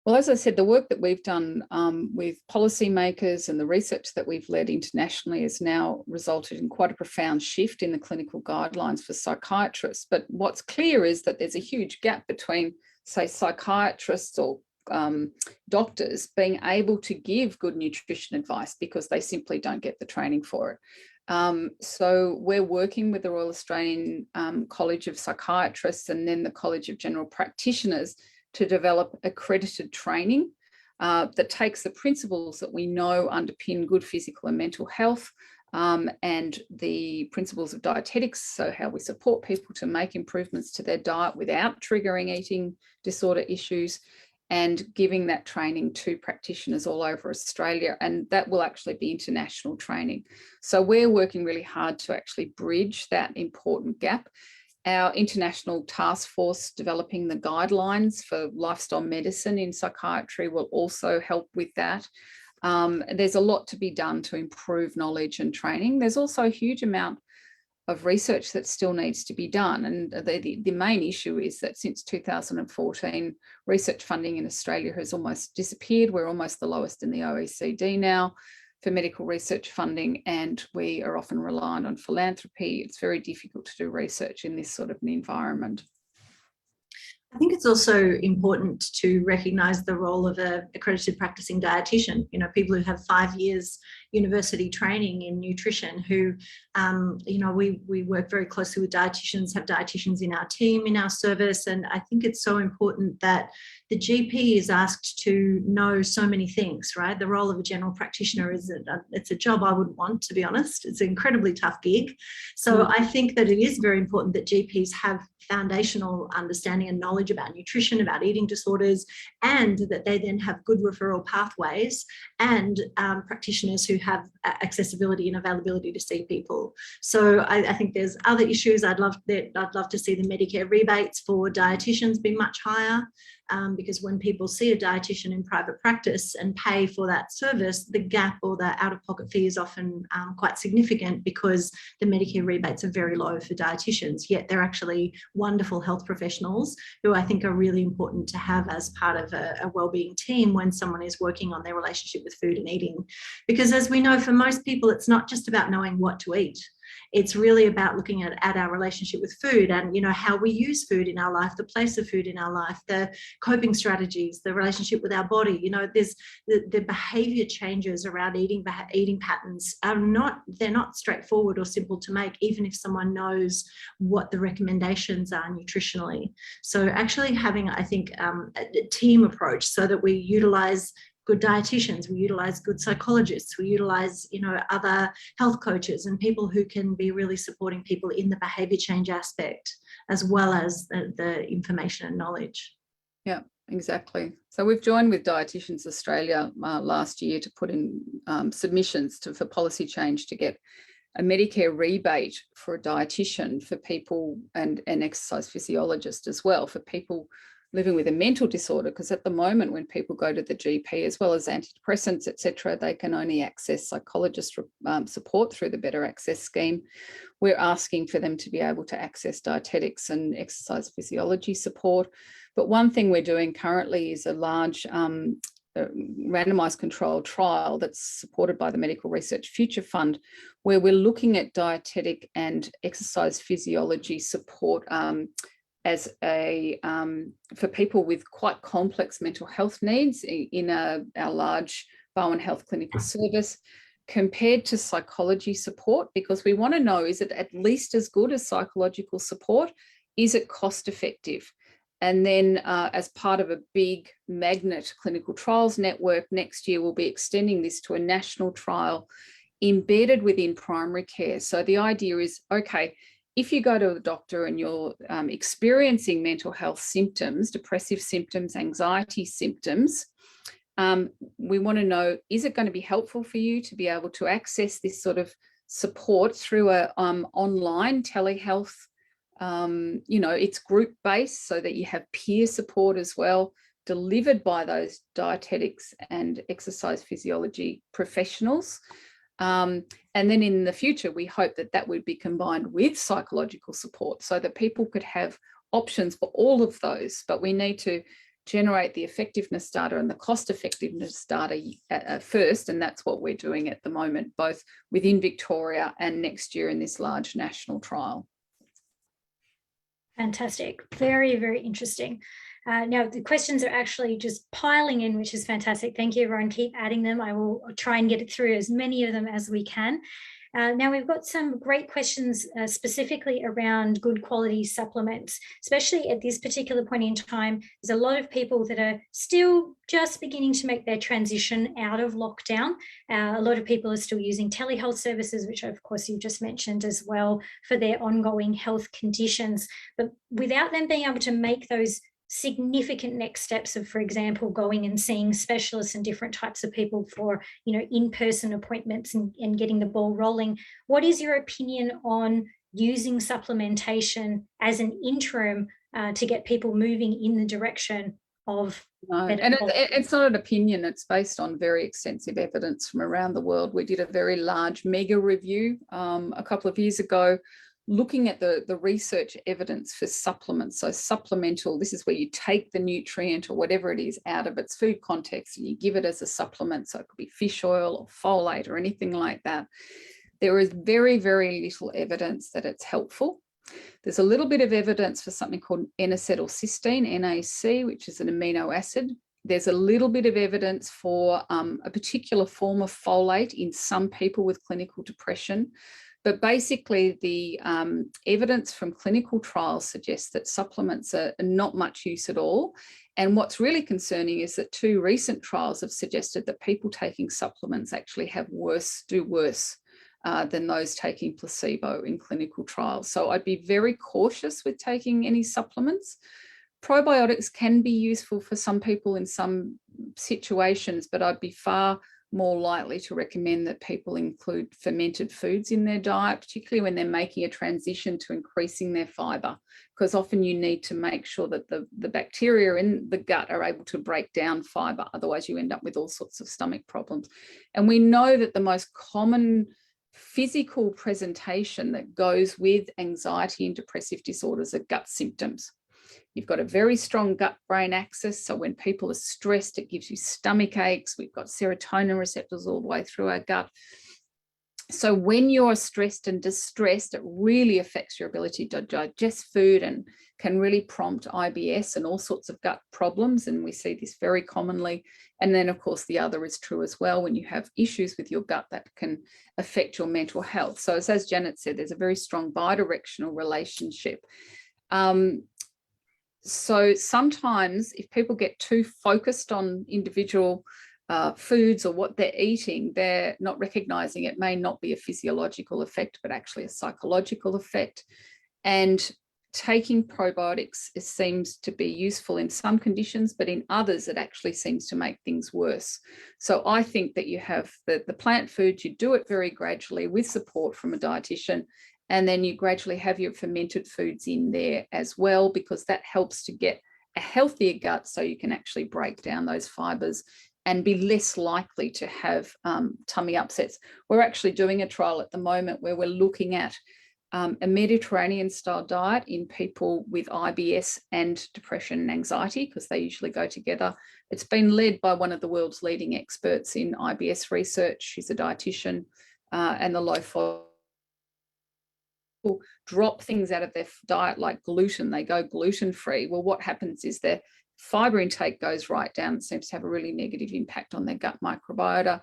[SPEAKER 5] Well, as I said, the work that we've done with policymakers and the research that we've led internationally has now resulted in quite a profound shift in the clinical guidelines for psychiatrists. But what's clear is that there's a huge gap between, say, psychiatrists or doctors being able to give good nutrition advice because they simply don't get the training for it. So we're working with the Royal Australian College of Psychiatrists and then the College of General Practitioners to develop accredited training that takes the principles that we know underpin good physical and mental health and the principles of dietetics, so how we support people to make improvements to their diet without triggering eating disorder issues, and giving that training to practitioners all over Australia. And that will actually be international training. So we're working really hard to actually bridge that important gap. Our international task force developing the guidelines for lifestyle medicine in psychiatry will also help with that. There's a lot to be done to improve knowledge and training. There's also a huge amount of research that still needs to be done. And the main issue is that since 2014, research funding in Australia has almost disappeared. We're almost the lowest in the OECD now for medical research funding, and we are often reliant on philanthropy. It's very difficult to do research in this sort of an environment.
[SPEAKER 6] I think it's also important to recognise the role of an accredited practicing dietitian, you know, people who have 5 years university training in nutrition who, you know, we work very closely with dietitians, have dietitians in our team, in our service. And I think it's so important that the GP is asked to know so many things, right? The role of a general practitioner is, it's a job I wouldn't want, to be honest. It's an incredibly tough gig. So I think that it is very important that GPs have foundational understanding and knowledge about nutrition, about eating disorders, and that they then have good referral pathways and practitioners who have accessibility and availability to see people. So I think there's other issues. I'd love to see the Medicare rebates for dietitians be much higher, because when people see a dietitian in private practice and pay for that service, the gap or the out-of-pocket fee is often quite significant because the Medicare rebates are very low for dietitians, yet they're actually wonderful health professionals who I think are really important to have as part of a wellbeing team when someone is working on their relationship with food and eating. Because as we know, for most people, it's not just about knowing what to eat. It's really about looking at our relationship with food and, you know, how we use food in our life, the place of food in our life, the coping strategies, the relationship with our body. You know, there's the behavior changes around eating patterns they're not straightforward or simple to make, even if someone knows what the recommendations are nutritionally. So actually having, I think, a team approach so that we utilize good dietitians, we utilize good psychologists, we utilize, you know, other health coaches and people who can be really supporting people in the behavior change aspect, as well as the information and knowledge.
[SPEAKER 5] Yeah, exactly. So we've joined with Dietitians Australia last year to put in submissions for policy change to get a Medicare rebate for a dietitian for people and an exercise physiologist as well for people living with a mental disorder, because at the moment when people go to the GP, as well as antidepressants, etc., they can only access psychologist support through the Better Access scheme. We're asking for them to be able to access dietetics and exercise physiology support. But one thing we're doing currently is a large randomised controlled trial that's supported by the Medical Research Future Fund, where we're looking at dietetic and exercise physiology support as for people with quite complex mental health needs in our large Bowen Health Clinical Service, compared to psychology support, because we want to know, is it at least as good as psychological support? Is it cost effective? And then as part of a big magnet clinical trials network, next year we'll be extending this to a national trial embedded within primary care. So the idea is, okay, if you go to a doctor and you're experiencing mental health symptoms, depressive symptoms, anxiety symptoms, we want to know, is it going to be helpful for you to be able to access this sort of support through a online telehealth? You know, it's group-based so that you have peer support as well, delivered by those dietetics and exercise physiology professionals. And then in the future, we hope that that would be combined with psychological support so that people could have options for all of those. But we need to generate the effectiveness data and the cost effectiveness data first, and that's what we're doing at the moment, both within Victoria and next year in this large national trial.
[SPEAKER 1] Fantastic. Very, very interesting. Now, the questions are actually just piling in, which is fantastic. Thank you, everyone. Keep adding them. I will try and get it through as many of them as we can. Now, we've got some great questions specifically around good quality supplements, especially at this particular point in time. There's a lot of people that are still just beginning to make their transition out of lockdown. A lot of people are still using telehealth services, which of course you just mentioned as well, for their ongoing health conditions. But without them being able to make those significant next steps of, for example, going and seeing specialists and different types of people for, in-person appointments and getting the ball rolling. What is your opinion on using supplementation as an interim to get people moving in the direction of better
[SPEAKER 5] and
[SPEAKER 1] quality?
[SPEAKER 5] it's not an opinion, it's based on very extensive evidence from around the world. We did a very large mega review a couple of years ago, looking at the research evidence for supplements. So supplemental, this is where you take the nutrient or whatever it is out of its food context and you give it as a supplement. So it could be fish oil or folate or anything like that. There is very, very little evidence that it's helpful. There's a little bit of evidence for something called N-acetylcysteine, NAC, which is an amino acid. There's a little bit of evidence for a particular form of folate in some people with clinical depression. But basically, the evidence from clinical trials suggests that supplements are not much use at all. And what's really concerning is that 2 recent trials have suggested that people taking supplements actually do worse than those taking placebo in clinical trials. So I'd be very cautious with taking any supplements. Probiotics can be useful for some people in some situations, but I'd be far more likely to recommend that people include fermented foods in their diet, particularly when they're making a transition to increasing their fiber, because often you need to make sure that the bacteria in the gut are able to break down fiber. Otherwise, you end up with all sorts of stomach problems. And we know that the most common physical presentation that goes with anxiety and depressive disorders are gut symptoms. You've got a very strong gut-brain axis. So when people are stressed, it gives you stomach aches. We've got serotonin receptors all the way through our gut. So when you're stressed and distressed, it really affects your ability to digest food and can really prompt IBS and all sorts of gut problems. And we see this very commonly. And then, of course, the other is true as well. When you have issues with your gut, that can affect your mental health. So as Janet said, there's a very strong bidirectional relationship. So sometimes if people get too focused on individual foods or what they're eating, they're not recognizing it may not be a physiological effect, but actually a psychological effect. And taking probiotics seems to be useful in some conditions, but in others, it actually seems to make things worse. So I think that you have the plant foods, you do it very gradually with support from a dietitian, and then you gradually have your fermented foods in there as well, because that helps to get a healthier gut so you can actually break down those fibers and be less likely to have tummy upsets. We're actually doing a trial at the moment where we're looking at a Mediterranean style diet in people with IBS and depression and anxiety, because they usually go together. It's been led by one of the world's leading experts in IBS research. She's a dietitian, and the low FODMAP drop things out of their diet like gluten. They go gluten-free. Well, what happens is their fiber intake goes right down. It seems to have a really negative impact on their gut microbiota.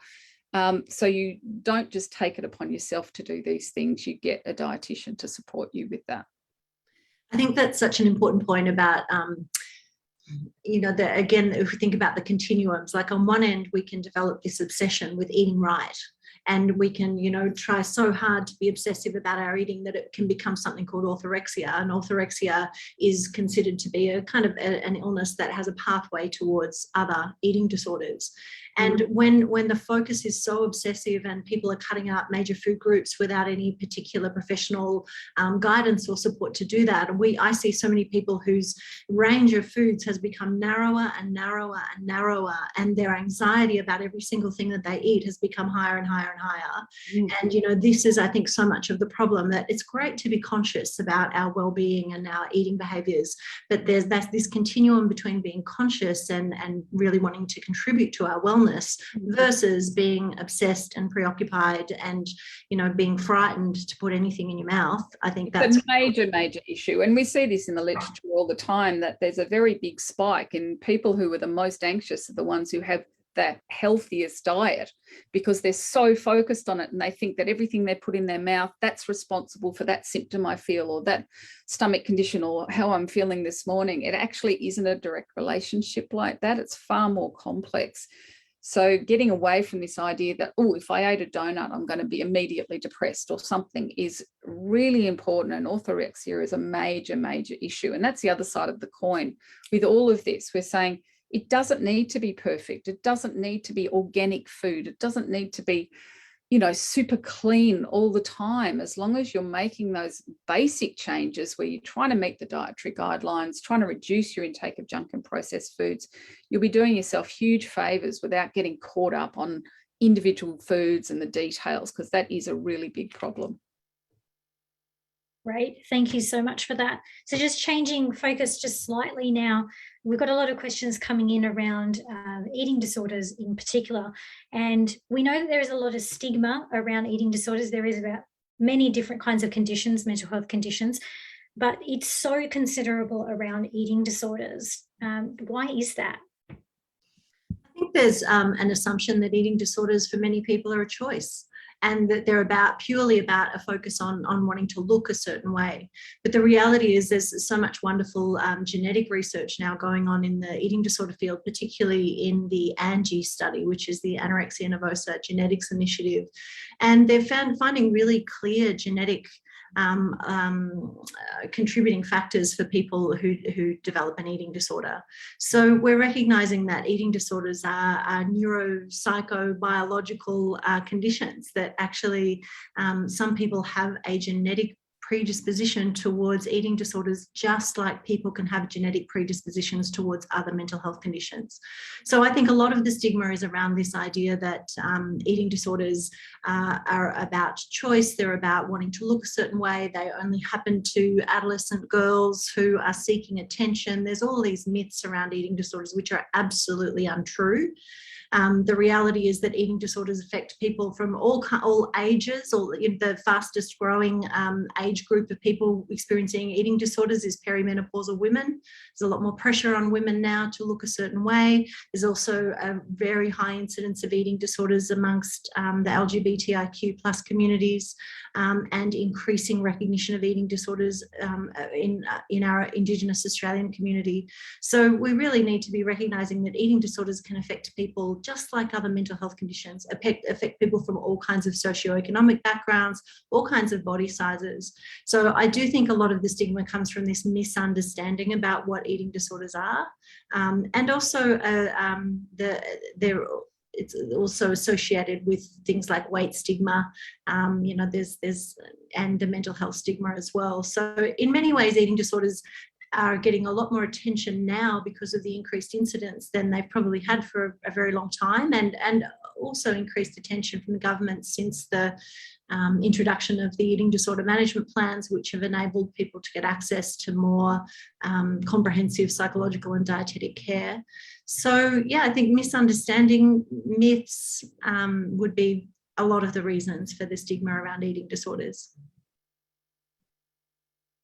[SPEAKER 5] So you don't just take it upon yourself to do these things. You get a dietitian to support you with that.
[SPEAKER 6] I think that's such an important point about, again, if we think about the continuums, like on one end, we can develop this obsession with eating right. And we can, try so hard to be obsessive about our eating that it can become something called orthorexia. And orthorexia is considered to be a kind of an illness that has a pathway towards other eating disorders. And when the focus is so obsessive and people are cutting out major food groups without any particular professional guidance or support to do that, I see so many people whose range of foods has become narrower and narrower and narrower, and their anxiety about every single thing that they eat has become higher and higher and higher. And, you know, this is, I think, so much of the problem, that it's great to be conscious about our well-being and our eating behaviours, but there's this continuum between being conscious and really wanting to contribute to our wellness versus being obsessed and preoccupied and, you know, being frightened to put anything in your mouth. I think that's
[SPEAKER 5] a major issue. And we see this in the literature all the time, that there's a very big spike in people who are the most anxious are the ones who have that healthiest diet, because they're so focused on it and they think that everything they put in their mouth, that's responsible for that symptom I feel, or that stomach condition, or how I'm feeling this morning. It actually isn't a direct relationship like that. It's far more complex. So getting away from this idea that, oh, if I ate a donut, I'm going to be immediately depressed or something, is really important. And orthorexia is a major issue. And that's the other side of the coin. With all of this, we're saying it doesn't need to be perfect. It doesn't need to be organic food. It doesn't need to be, you know, super clean all the time. As long as you're making those basic changes where you're trying to meet the dietary guidelines, trying to reduce your intake of junk and processed foods, you'll be doing yourself huge favors without getting caught up on individual foods and the details, because that is a really big problem.
[SPEAKER 1] Great, thank you so much for that. So just changing focus just slightly now, we've got a lot of questions coming in around eating disorders in particular, and we know that there is a lot of stigma around eating disorders. There is about many different kinds of conditions, mental health conditions, but it's so considerable around eating disorders. Why is that?
[SPEAKER 6] I think there's an assumption that eating disorders for many people are a choice, and that they're purely about a focus on wanting to look a certain way. But the reality is there's so much wonderful genetic research now going on in the eating disorder field, particularly in the ANGI study, which is the Anorexia Nervosa Genetics Initiative. And they're finding really clear genetic contributing factors for people who develop an eating disorder. So we're recognizing that eating disorders are neuropsychobiological conditions that actually some people have a genetic predisposition towards eating disorders, just like people can have genetic predispositions towards other mental health conditions. So I think a lot of the stigma is around this idea that eating disorders are about choice. They're about wanting to look a certain way. They only happen to adolescent girls who are seeking attention. There's all these myths around eating disorders, which are absolutely untrue. The reality is that eating disorders affect people from all ages, or the fastest growing age group of people experiencing eating disorders is perimenopausal women. There's a lot more pressure on women now to look a certain way. There's also a very high incidence of eating disorders amongst the LGBTIQ plus communities, and increasing recognition of eating disorders in our Indigenous Australian community. So we really need to be recognising that eating disorders can affect people just like other mental health conditions, affect people from all kinds of socioeconomic backgrounds, all kinds of body sizes. So I do think a lot of the stigma comes from this misunderstanding about what eating disorders are, and also it's also associated with things like weight stigma, there's and the mental health stigma as well. So in many ways, eating disorders are getting a lot more attention now because of the increased incidence than they've probably had for a very long time, and also increased attention from the government since the introduction of the eating disorder management plans, which have enabled people to get access to more comprehensive psychological and dietetic care. So yeah, I think misunderstanding, myths would be a lot of the reasons for the stigma around eating disorders.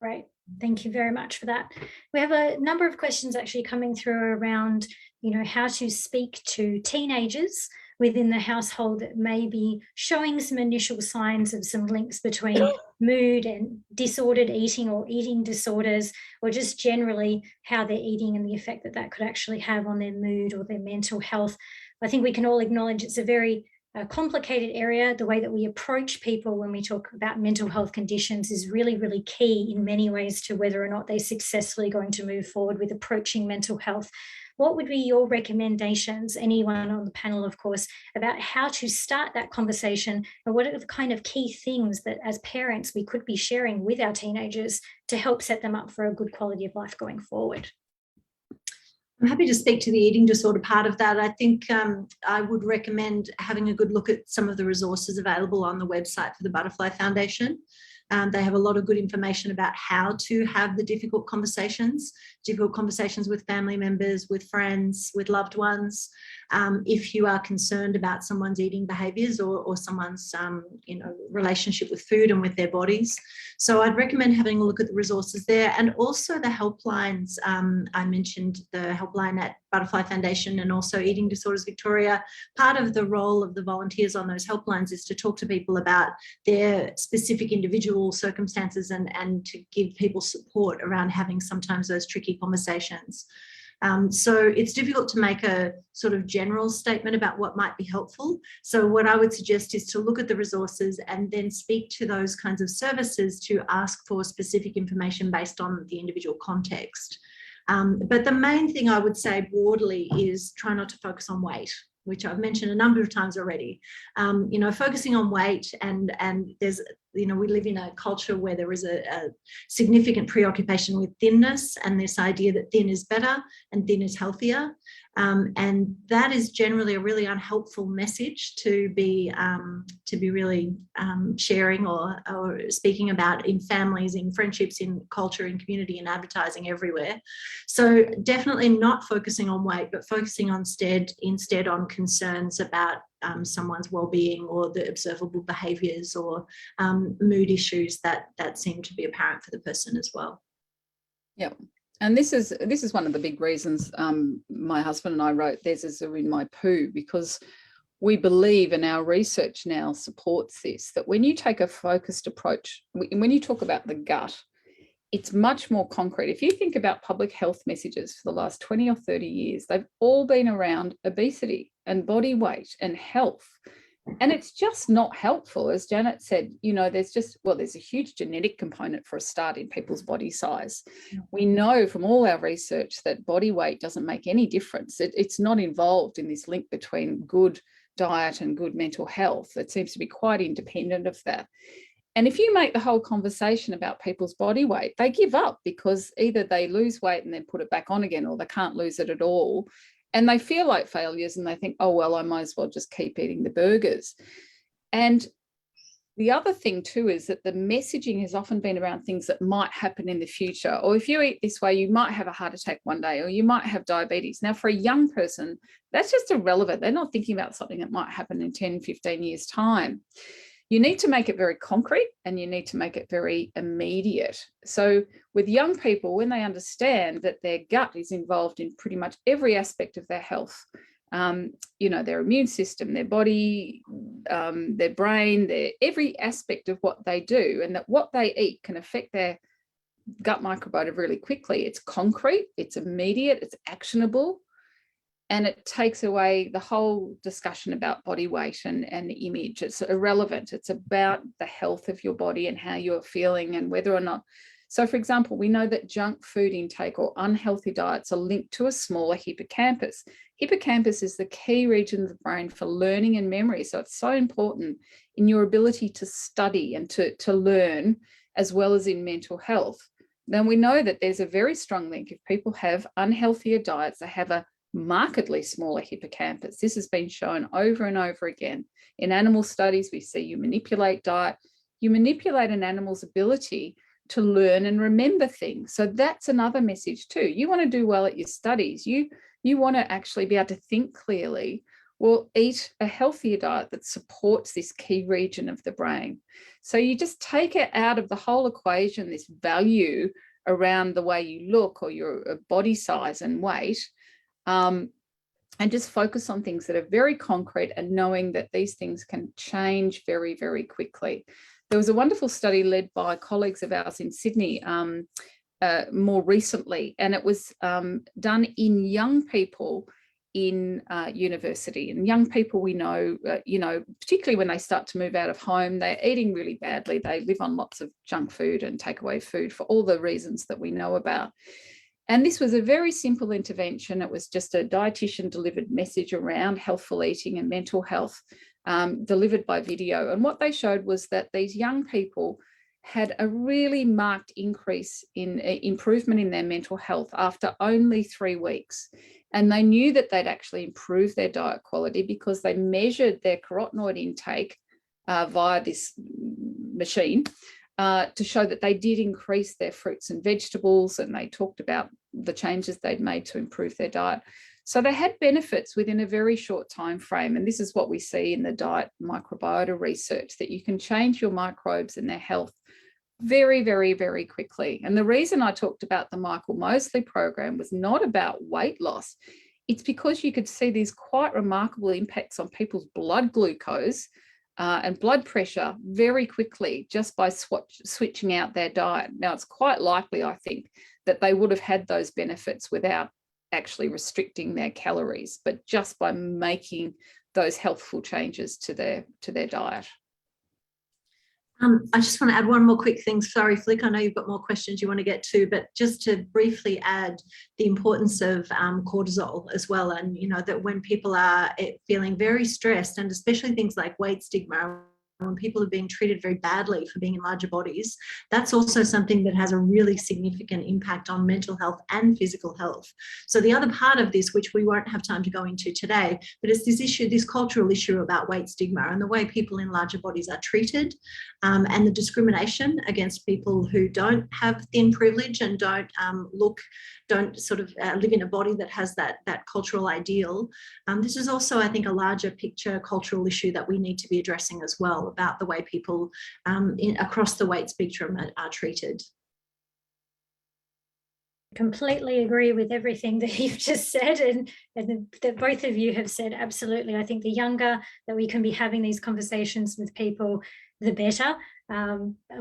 [SPEAKER 1] Right. Thank you very much for that. We have a number of questions actually coming through around, how to speak to teenagers within the household that may be showing some initial signs of some links between mood and disordered eating or eating disorders, or just generally how they're eating and the effect that that could actually have on their mood or their mental health. I think we can all acknowledge it's a very complicated area. The way that we approach people when we talk about mental health conditions is really, really key in many ways to whether or not they're successfully going to move forward with approaching mental health. what would be your recommendations, anyone on the panel, of course, about how to start that conversation, and what are the kind of key things that as parents we could be sharing with our teenagers to help set them up for a good quality of life going forward?
[SPEAKER 6] I'm happy to speak to the eating disorder part of that. I think I would recommend having a good look at some of the resources available on the website for the Butterfly Foundation. They have a lot of good information about how to have the difficult conversations with family members, with friends, with loved ones. If you are concerned about someone's eating behaviours or someone's relationship with food and with their bodies. So I'd recommend having a look at the resources there, and also the helplines. I mentioned the helpline at Butterfly Foundation and also Eating Disorders Victoria. Part of the role of the volunteers on those helplines is to talk to people about their specific individual circumstances and to give people support around having sometimes those tricky conversations. So it's difficult to make a sort of general statement about what might be helpful. So what I would suggest is to look at the resources and then speak to those kinds of services to ask for specific information based on the individual context. But the main thing I would say broadly is try not to focus on weight, which I've mentioned a number of times already. Focusing on weight and there's, we live in a culture where there is a significant preoccupation with thinness and this idea that thin is better and thin is healthier. And that is generally a really unhelpful message to be really sharing or speaking about in families, in friendships, in culture, in community, in advertising everywhere. So definitely not focusing on weight, but focusing on instead on concerns about someone's well-being or the observable behaviours or mood issues that seem to be apparent for the person as well.
[SPEAKER 5] Yeah. And this is one of the big reasons my husband and I wrote There's a Zoo in My Poo, because we believe, and our research now supports this, that when you take a focused approach, when you talk about the gut, it's much more concrete. If you think about public health messages for the last 20 or 30 years, they've all been around obesity and body weight and health. And it's just not helpful. As Janet said, there's a huge genetic component for a start in people's body size. We know from all our research that body weight doesn't make any difference. It's not involved in this link between good diet and good mental health. It seems to be quite independent of that. And if you make the whole conversation about people's body weight, they give up because either they lose weight and then put it back on again, or they can't lose it at all. And they feel like failures and they think, oh, well, I might as well just keep eating the burgers. And the other thing too is that the messaging has often been around things that might happen in the future. Or if you eat this way, you might have a heart attack one day, or you might have diabetes. Now, for a young person, that's just irrelevant. They're not thinking about something that might happen in 10, 15 years' time. You need to make it very concrete and you need to make it very immediate. So with young people, when they understand that their gut is involved in pretty much every aspect of their health, their immune system, their body, their brain, every aspect of what they do, and that what they eat can affect their gut microbiota really quickly. It's concrete, it's immediate, it's actionable. And it takes away the whole discussion about body weight and the image. It's irrelevant. It's about the health of your body and how you're feeling and whether or not. So, for example, we know that junk food intake or unhealthy diets are linked to a smaller hippocampus. Hippocampus is the key region of the brain for learning and memory. So it's so important in your ability to study and to learn, as well as in mental health. Then we know that there's a very strong link. If people have unhealthier diets, they have a markedly smaller hippocampus. This has been shown over and over again. In animal studies, we see you manipulate diet, you manipulate an animal's ability to learn and remember things. So that's another message too. You want to do well at your studies. You want to actually be able to think clearly. Well, eat a healthier diet that supports this key region of the brain. So you just take it out of the whole equation, this value around the way you look or your body size and weight, and just focus on things that are very concrete and knowing that these things can change very, very quickly. There was a wonderful study led by colleagues of ours in Sydney more recently, and it was done in young people in university. And young people, we know, particularly when they start to move out of home, they're eating really badly. They live on lots of junk food and takeaway food for all the reasons that we know about. And this was a very simple intervention. It was just a dietitian delivered message around healthful eating and mental health, delivered by video. And what they showed was that these young people had a really marked increase in improvement in their mental health after only 3 weeks. And they knew that they'd actually improved their diet quality because they measured their carotenoid intake via this machine to show that they did increase their fruits and vegetables, and they talked about the changes they'd made to improve their diet. So they had benefits within a very short time frame. And this is what we see in the diet microbiota research, that you can change your microbes and their health very, very, very quickly. And the reason I talked about the Michael Mosley program was not about weight loss. It's because you could see these quite remarkable impacts on people's blood glucose and blood pressure very quickly just by switching out their diet. Now, it's quite likely, I think, that they would have had those benefits without actually restricting their calories, but just by making those healthful changes to their diet.
[SPEAKER 6] I just want to add one more quick thing. Sorry, Flick, I know you've got more questions you want to get to, but just to briefly add the importance of cortisol as well. And, you know, that when people are feeling very stressed, and especially things like weight stigma, when people are being treated very badly for being in larger bodies, that's also something that has a really significant impact on mental health and physical health. So the other part of this, which we won't have time to go into today, but it's this issue, this cultural issue about weight stigma and the way people in larger bodies are treated, and the discrimination against people who don't have thin privilege and don't sort of live in a body that has that cultural ideal. This is also, I think, a larger picture cultural issue that we need to be addressing as well, about the way people across the weight spectrum are treated.
[SPEAKER 1] Completely agree with everything that you've just said, and that both of you have said. Absolutely. I think the younger that we can be having these conversations with people, the better.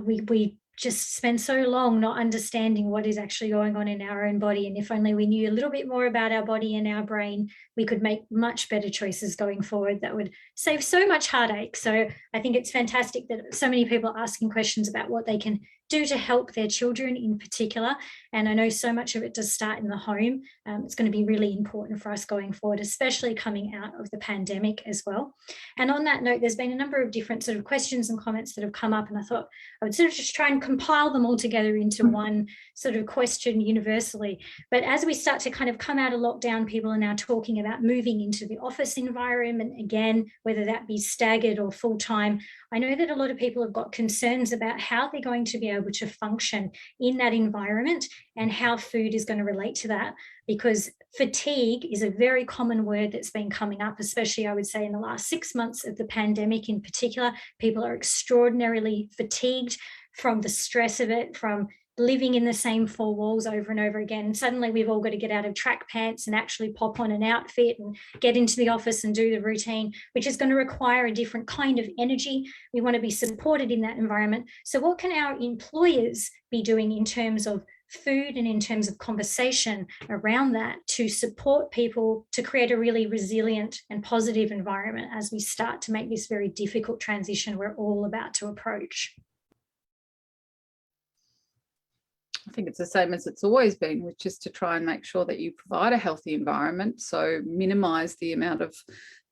[SPEAKER 1] We just spend so long not understanding what is actually going on in our own body. And if only we knew a little bit more about our body and our brain, we could make much better choices going forward that would save so much heartache. So I think it's fantastic that so many people are asking questions about what they can do to help their children in particular. And I know so much of it does start in the home. It's going to be really important for us going forward, especially coming out of the pandemic as well. And on that note, there's been a number of different sort of questions and comments that have come up, and I thought I would sort of just try and compile them all together into one sort of question universally. But as we start to kind of come out of lockdown, people are now talking about moving into the office environment again, whether that be staggered or full-time. I know that a lot of people have got concerns about how they're going to be able to function in that environment and how food is going to relate to that, because fatigue is a very common word that's been coming up, especially I would say in the last 6 months of the pandemic in particular. People are extraordinarily fatigued from the stress of it, from living in the same four walls over and over again. Suddenly we've all got to get out of track pants and actually pop on an outfit and get into the office and do the routine, which is going to require a different kind of energy. We want to be supported in that environment. So what can our employers be doing in terms of food and in terms of conversation around that to support people to create a really resilient and positive environment as we start to make this very difficult transition we're all about to approach?
[SPEAKER 5] I think it's the same as it's always been, which is to try and make sure that you provide a healthy environment. So minimise the amount of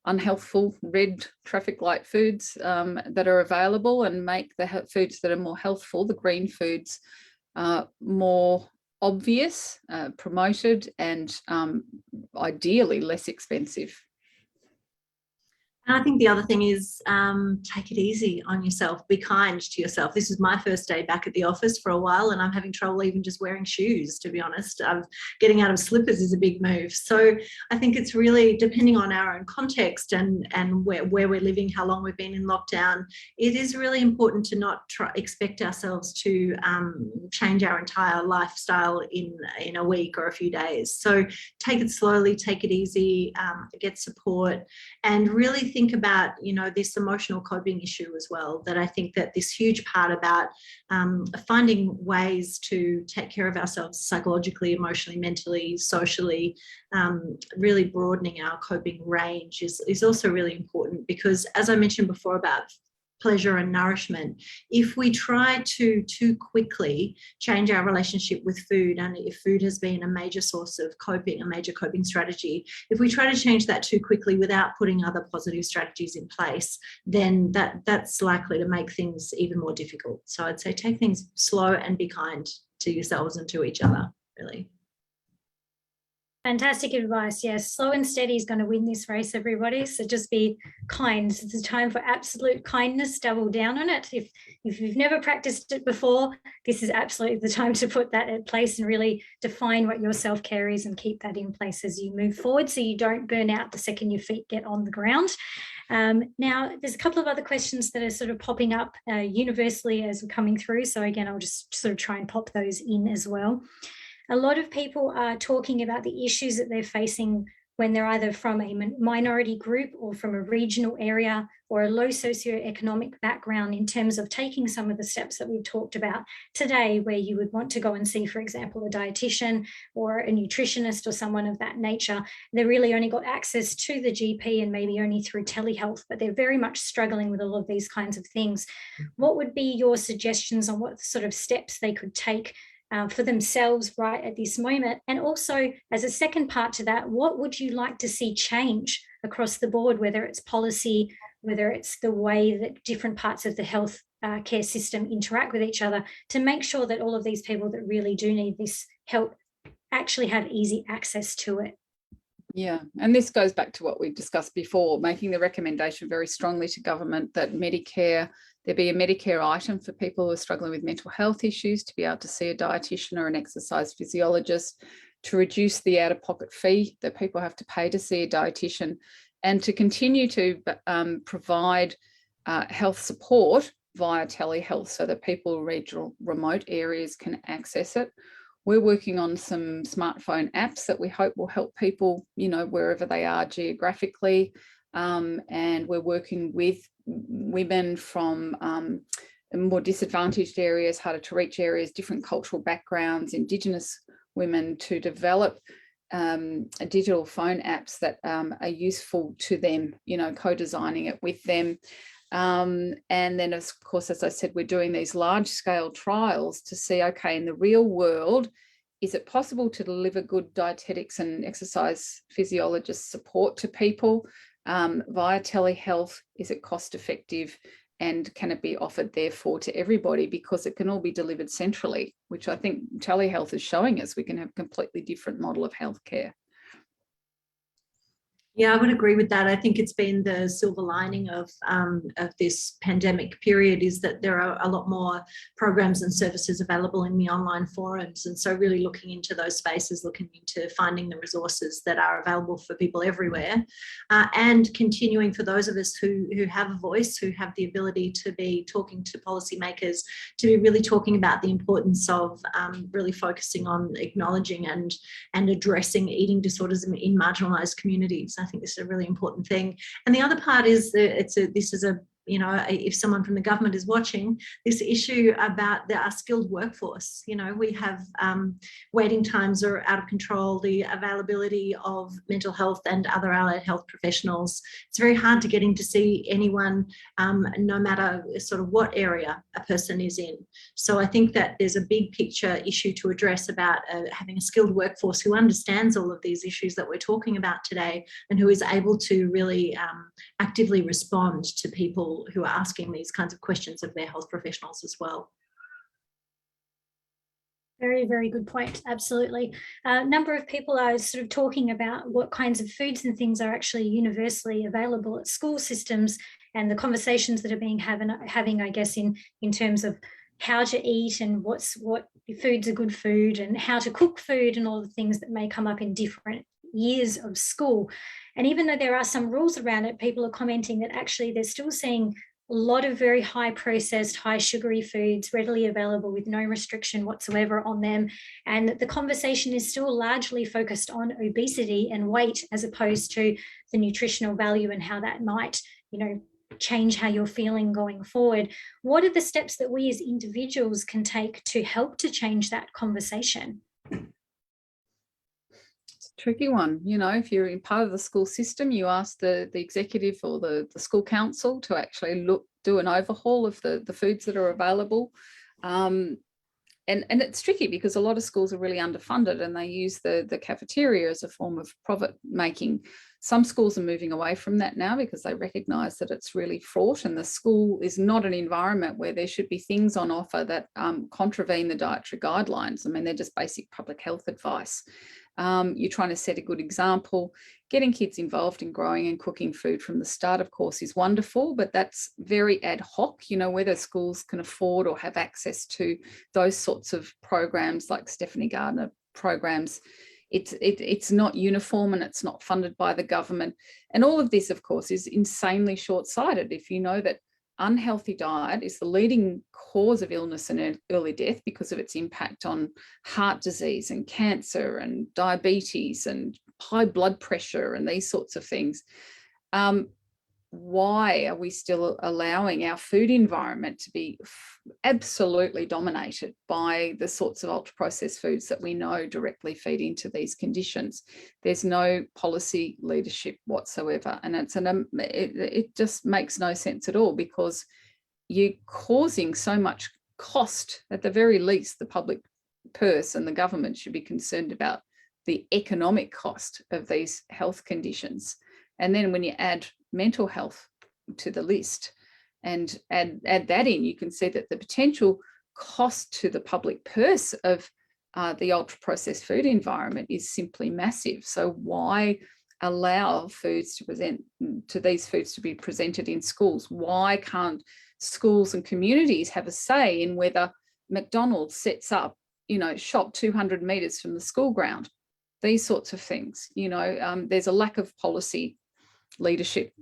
[SPEAKER 5] unhealthful red traffic light foods that are available, and make the foods that are more healthful, the green foods, more obvious, promoted, and ideally less expensive.
[SPEAKER 6] And I think the other thing is take it easy on yourself. Be kind to yourself. This is my first day back at the office for a while, and I'm having trouble even just wearing shoes, to be honest. Getting out of slippers is a big move. So I think it's really depending on our own context and where we're living, how long we've been in lockdown. It is really important to not expect ourselves to change our entire lifestyle in a week or a few days. So take it slowly, take it easy, get support, and really think about, you know, this emotional coping issue as well, that I think that this huge part about finding ways to take care of ourselves psychologically, emotionally, mentally, socially, really broadening our coping range is also really important, because as I mentioned before about pleasure and nourishment. If we try to too quickly change our relationship with food, and if food has been a major source of coping, a major coping strategy, if we try to change that too quickly without putting other positive strategies in place, then that's likely to make things even more difficult. So I'd say take things slow and be kind to yourselves and to each other, really.
[SPEAKER 1] Fantastic advice. Yes, slow and steady is going to win this race, everybody. So just be kind. It's a time for absolute kindness. Double down on it. If you've never practiced it before, this is absolutely the time to put that in place and really define what your self-care is and keep that in place as you move forward, so you don't burn out the second your feet get on the ground. Now, there's a couple of other questions that are sort of popping up universally as we're coming through. So again, I'll just sort of try and pop those in as well. A lot of people are talking about the issues that they're facing when they're either from a minority group or from a regional area or a low socioeconomic background, in terms of taking some of the steps that we've talked about today, where you would want to go and see, for example, a dietitian or a nutritionist or someone of that nature. They really only got access to the GP and maybe only through telehealth, but they're very much struggling with all of these kinds of things. What would be your suggestions on what sort of steps they could take for themselves right at this moment? And also, as a second part to that, what would you like to see change across the board, whether it's policy, whether it's the way that different parts of the health care system interact with each other, to make sure that all of these people that really do need this help actually have easy access to it?
[SPEAKER 5] Yeah, and this goes back to what we discussed before, making the recommendation very strongly to government that Medicare, there be a Medicare item for people who are struggling with mental health issues to be able to see a dietitian or an exercise physiologist, to reduce the out-of-pocket fee that people have to pay to see a dietitian, and to continue to provide health support via telehealth so that people in regional remote areas can access it. We're working on some smartphone apps that we hope will help people, you know, wherever they are geographically. And we're working with women from more disadvantaged areas, harder to reach areas, different cultural backgrounds, Indigenous women, to develop digital phone apps that are useful to them, you know, co-designing it with them. And then, of course, as I said, we're doing these large-scale trials to see, okay, in the real world, is it possible to deliver good dietetics and exercise physiologist support to people via telehealth? Is it cost-effective? And can it be offered, therefore, to everybody? Because it can all be delivered centrally, which I think telehealth is showing us we can have a completely different model of healthcare.
[SPEAKER 6] Yeah, I would agree with that. I think it's been the silver lining of this pandemic period, is that there are a lot more programs and services available in the online forums. And so really looking into those spaces, looking into finding the resources that are available for people everywhere, and continuing for those of us who have a voice, who have the ability to be talking to policymakers, to be really talking about the importance of really focusing on acknowledging and addressing eating disorders in marginalised communities. I think this is a really important thing. And the other part is that this is a, you know, if someone from the government is watching, this issue about our skilled workforce. You know, we have waiting times are out of control, the availability of mental health and other allied health professionals. It's very hard to get in to see anyone, no matter sort of what area a person is in. So I think that there's a big picture issue to address about having a skilled workforce who understands all of these issues that we're talking about today, and who is able to really actively respond to people who are asking these kinds of questions of their health professionals as well.
[SPEAKER 1] Very, very good point. Absolutely. A number of people are sort of talking about what kinds of foods and things are actually universally available at school systems, and the conversations that are being having, I guess, in terms of how to eat and what foods are good food and how to cook food and all the things that may come up in different years of school. And even though there are some rules around it, people are commenting that actually they're still seeing a lot of very high processed, high sugary foods readily available with no restriction whatsoever on them. And that the conversation is still largely focused on obesity and weight, as opposed to the nutritional value and how that might, you know, change how you're feeling going forward. What are the steps that we as individuals can take to help to change that conversation?
[SPEAKER 5] Tricky one. You know, if you're in part of the school system, you ask the executive or the school council to actually look do an overhaul of the foods that are available. And it's tricky because a lot of schools are really underfunded and they use the cafeteria as a form of profit making. Some schools are moving away from that now because they recognise that it's really fraught, and the school is not an environment where there should be things on offer that contravene the dietary guidelines. I mean, they're just basic public health advice. You're trying to set a good example. Getting kids involved in growing and cooking food from the start, of course, is wonderful, but that's very ad hoc. You know, whether schools can afford or have access to those sorts of programs like Stephanie Gardner programs, it's not uniform and it's not funded by the government. And all of this, of course, is insanely short-sighted. If you know that unhealthy diet is the leading cause of illness and early death because of its impact on heart disease and cancer and diabetes and high blood pressure and these sorts of things, why are we still allowing our food environment to be absolutely dominated by the sorts of ultra-processed foods that we know directly feed into these conditions? There's no policy leadership whatsoever, and it just makes no sense at all, because you're causing so much cost. At the very least, the public purse and the government should be concerned about the economic cost of these health conditions. And then when you add mental health to the list and add that in, you can see that the potential cost to the public purse of the ultra-processed food environment is simply massive. So why allow these foods to be presented in schools? Why can't schools and communities have a say in whether McDonald's sets up, shop 200 metres from the school ground? These sorts of things, there's a lack of policy leadership.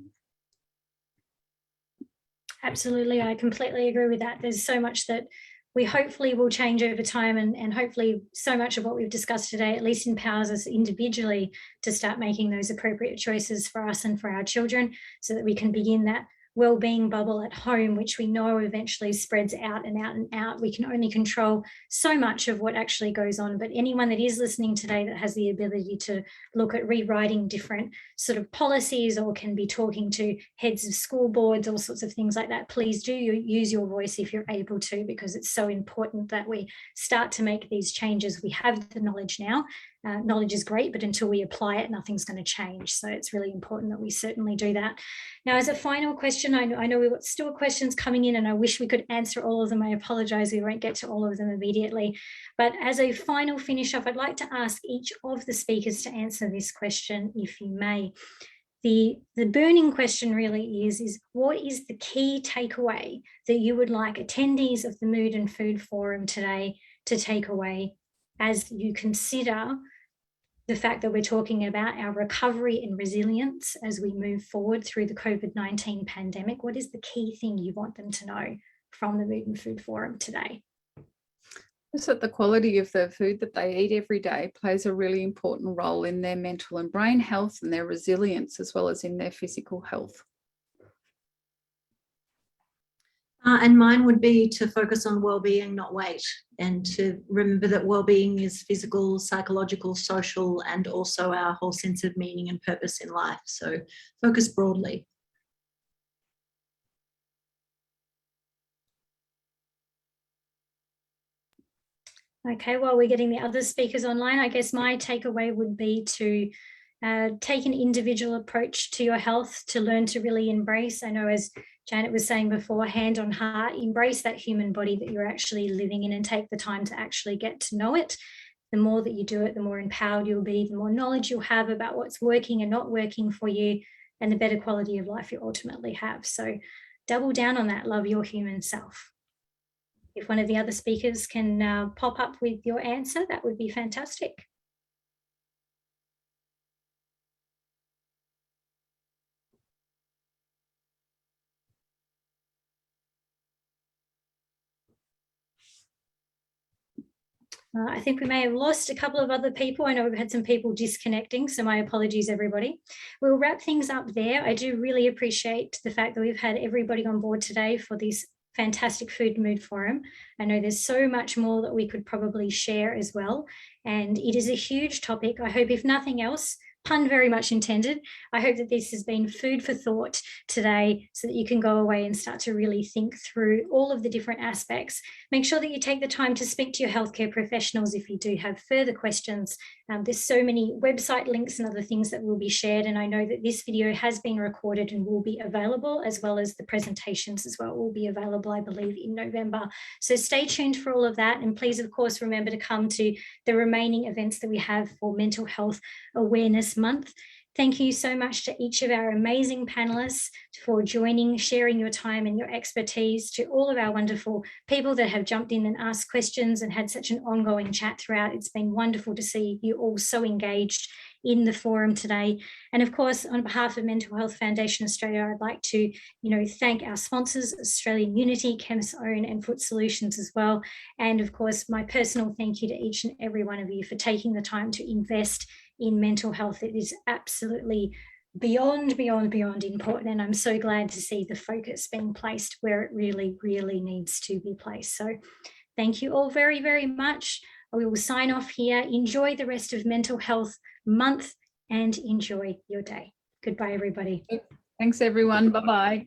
[SPEAKER 1] Absolutely, I completely agree with that. There's so much that we hopefully will change over time, and hopefully so much of what we've discussed today at least empowers us individually to start making those appropriate choices for us and for our children, so that we can begin that well-being bubble at home, which we know eventually spreads out and out and out. We can only control so much of what actually goes on, but anyone that is listening today that has the ability to look at rewriting different sort of policies, or can be talking to heads of school boards, all sorts of things like that, please do use your voice if you're able to, because it's so important that we start to make these changes. We have the knowledge now. Knowledge is great, but until we apply it, nothing's going to change. So it's really important that we certainly do that. Now, as a final question, I know we've got still questions coming in, and I wish we could answer all of them. I apologise, we won't get to all of them immediately. But as a final finish off, I'd like to ask each of the speakers to answer this question, if you may. The burning question really is what is the key takeaway that you would like attendees of the Mood and Food Forum today to take away as you consider the fact that we're talking about our recovery and resilience as we move forward through the COVID-19 pandemic? What is the key thing you want them to know from the Mood and Food Forum today?
[SPEAKER 5] Just that the quality of the food that they eat every day plays a really important role in their mental and brain health and their resilience, as well as in their physical health.
[SPEAKER 6] And mine would be to focus on well-being, not weight, and to remember that well-being is physical, psychological, social, and also our whole sense of meaning and purpose in life. So focus broadly.
[SPEAKER 1] Okay, while we're getting the other speakers online, I guess my takeaway would be to take an individual approach to your health, to learn to really embrace. I know, as Janet was saying before, hand on heart, embrace that human body that you're actually living in and take the time to actually get to know it. The more that you do it, the more empowered you'll be, the more knowledge you'll have about what's working and not working for you, and the better quality of life you ultimately have. So double down on that, love your human self. If one of the other speakers can pop up with your answer, that would be fantastic. I think we may have lost a couple of other people. I know we've had some people disconnecting, so my apologies, everybody. We'll wrap things up there. I do really appreciate the fact that we've had everybody on board today for this fantastic Food and Mood Forum. I know there's so much more that we could probably share as well, and it is a huge topic. I hope, if nothing else, pun very much intended. I hope that this has been food for thought today so that you can go away and start to really think through all of the different aspects. Make sure that you take the time to speak to your healthcare professionals if you do have further questions. There's so many website links and other things that will be shared, and I know that this video has been recorded and will be available, as well as the presentations as well will be available, I believe, in November. So stay tuned for all of that, and please, of course, remember to come to the remaining events that we have for Mental Health Awareness Month. Thank you so much to each of our amazing panelists for joining, sharing your time and your expertise, to all of our wonderful people that have jumped in and asked questions and had such an ongoing chat throughout. It's been wonderful to see you all so engaged in the forum today. And of course, on behalf of Mental Health Foundation Australia, I'd like to, thank our sponsors, Australian Unity, Chemist Own and Foot Solutions as well. And of course, my personal thank you to each and every one of you for taking the time to invest in mental health. It is absolutely beyond important, and I'm so glad to see the focus being placed where it really, really needs to be placed. So thank you all very, very much. We will sign off here. Enjoy the rest of Mental Health Month and enjoy your day. Goodbye, everybody.
[SPEAKER 5] Thanks, everyone. Bye-bye.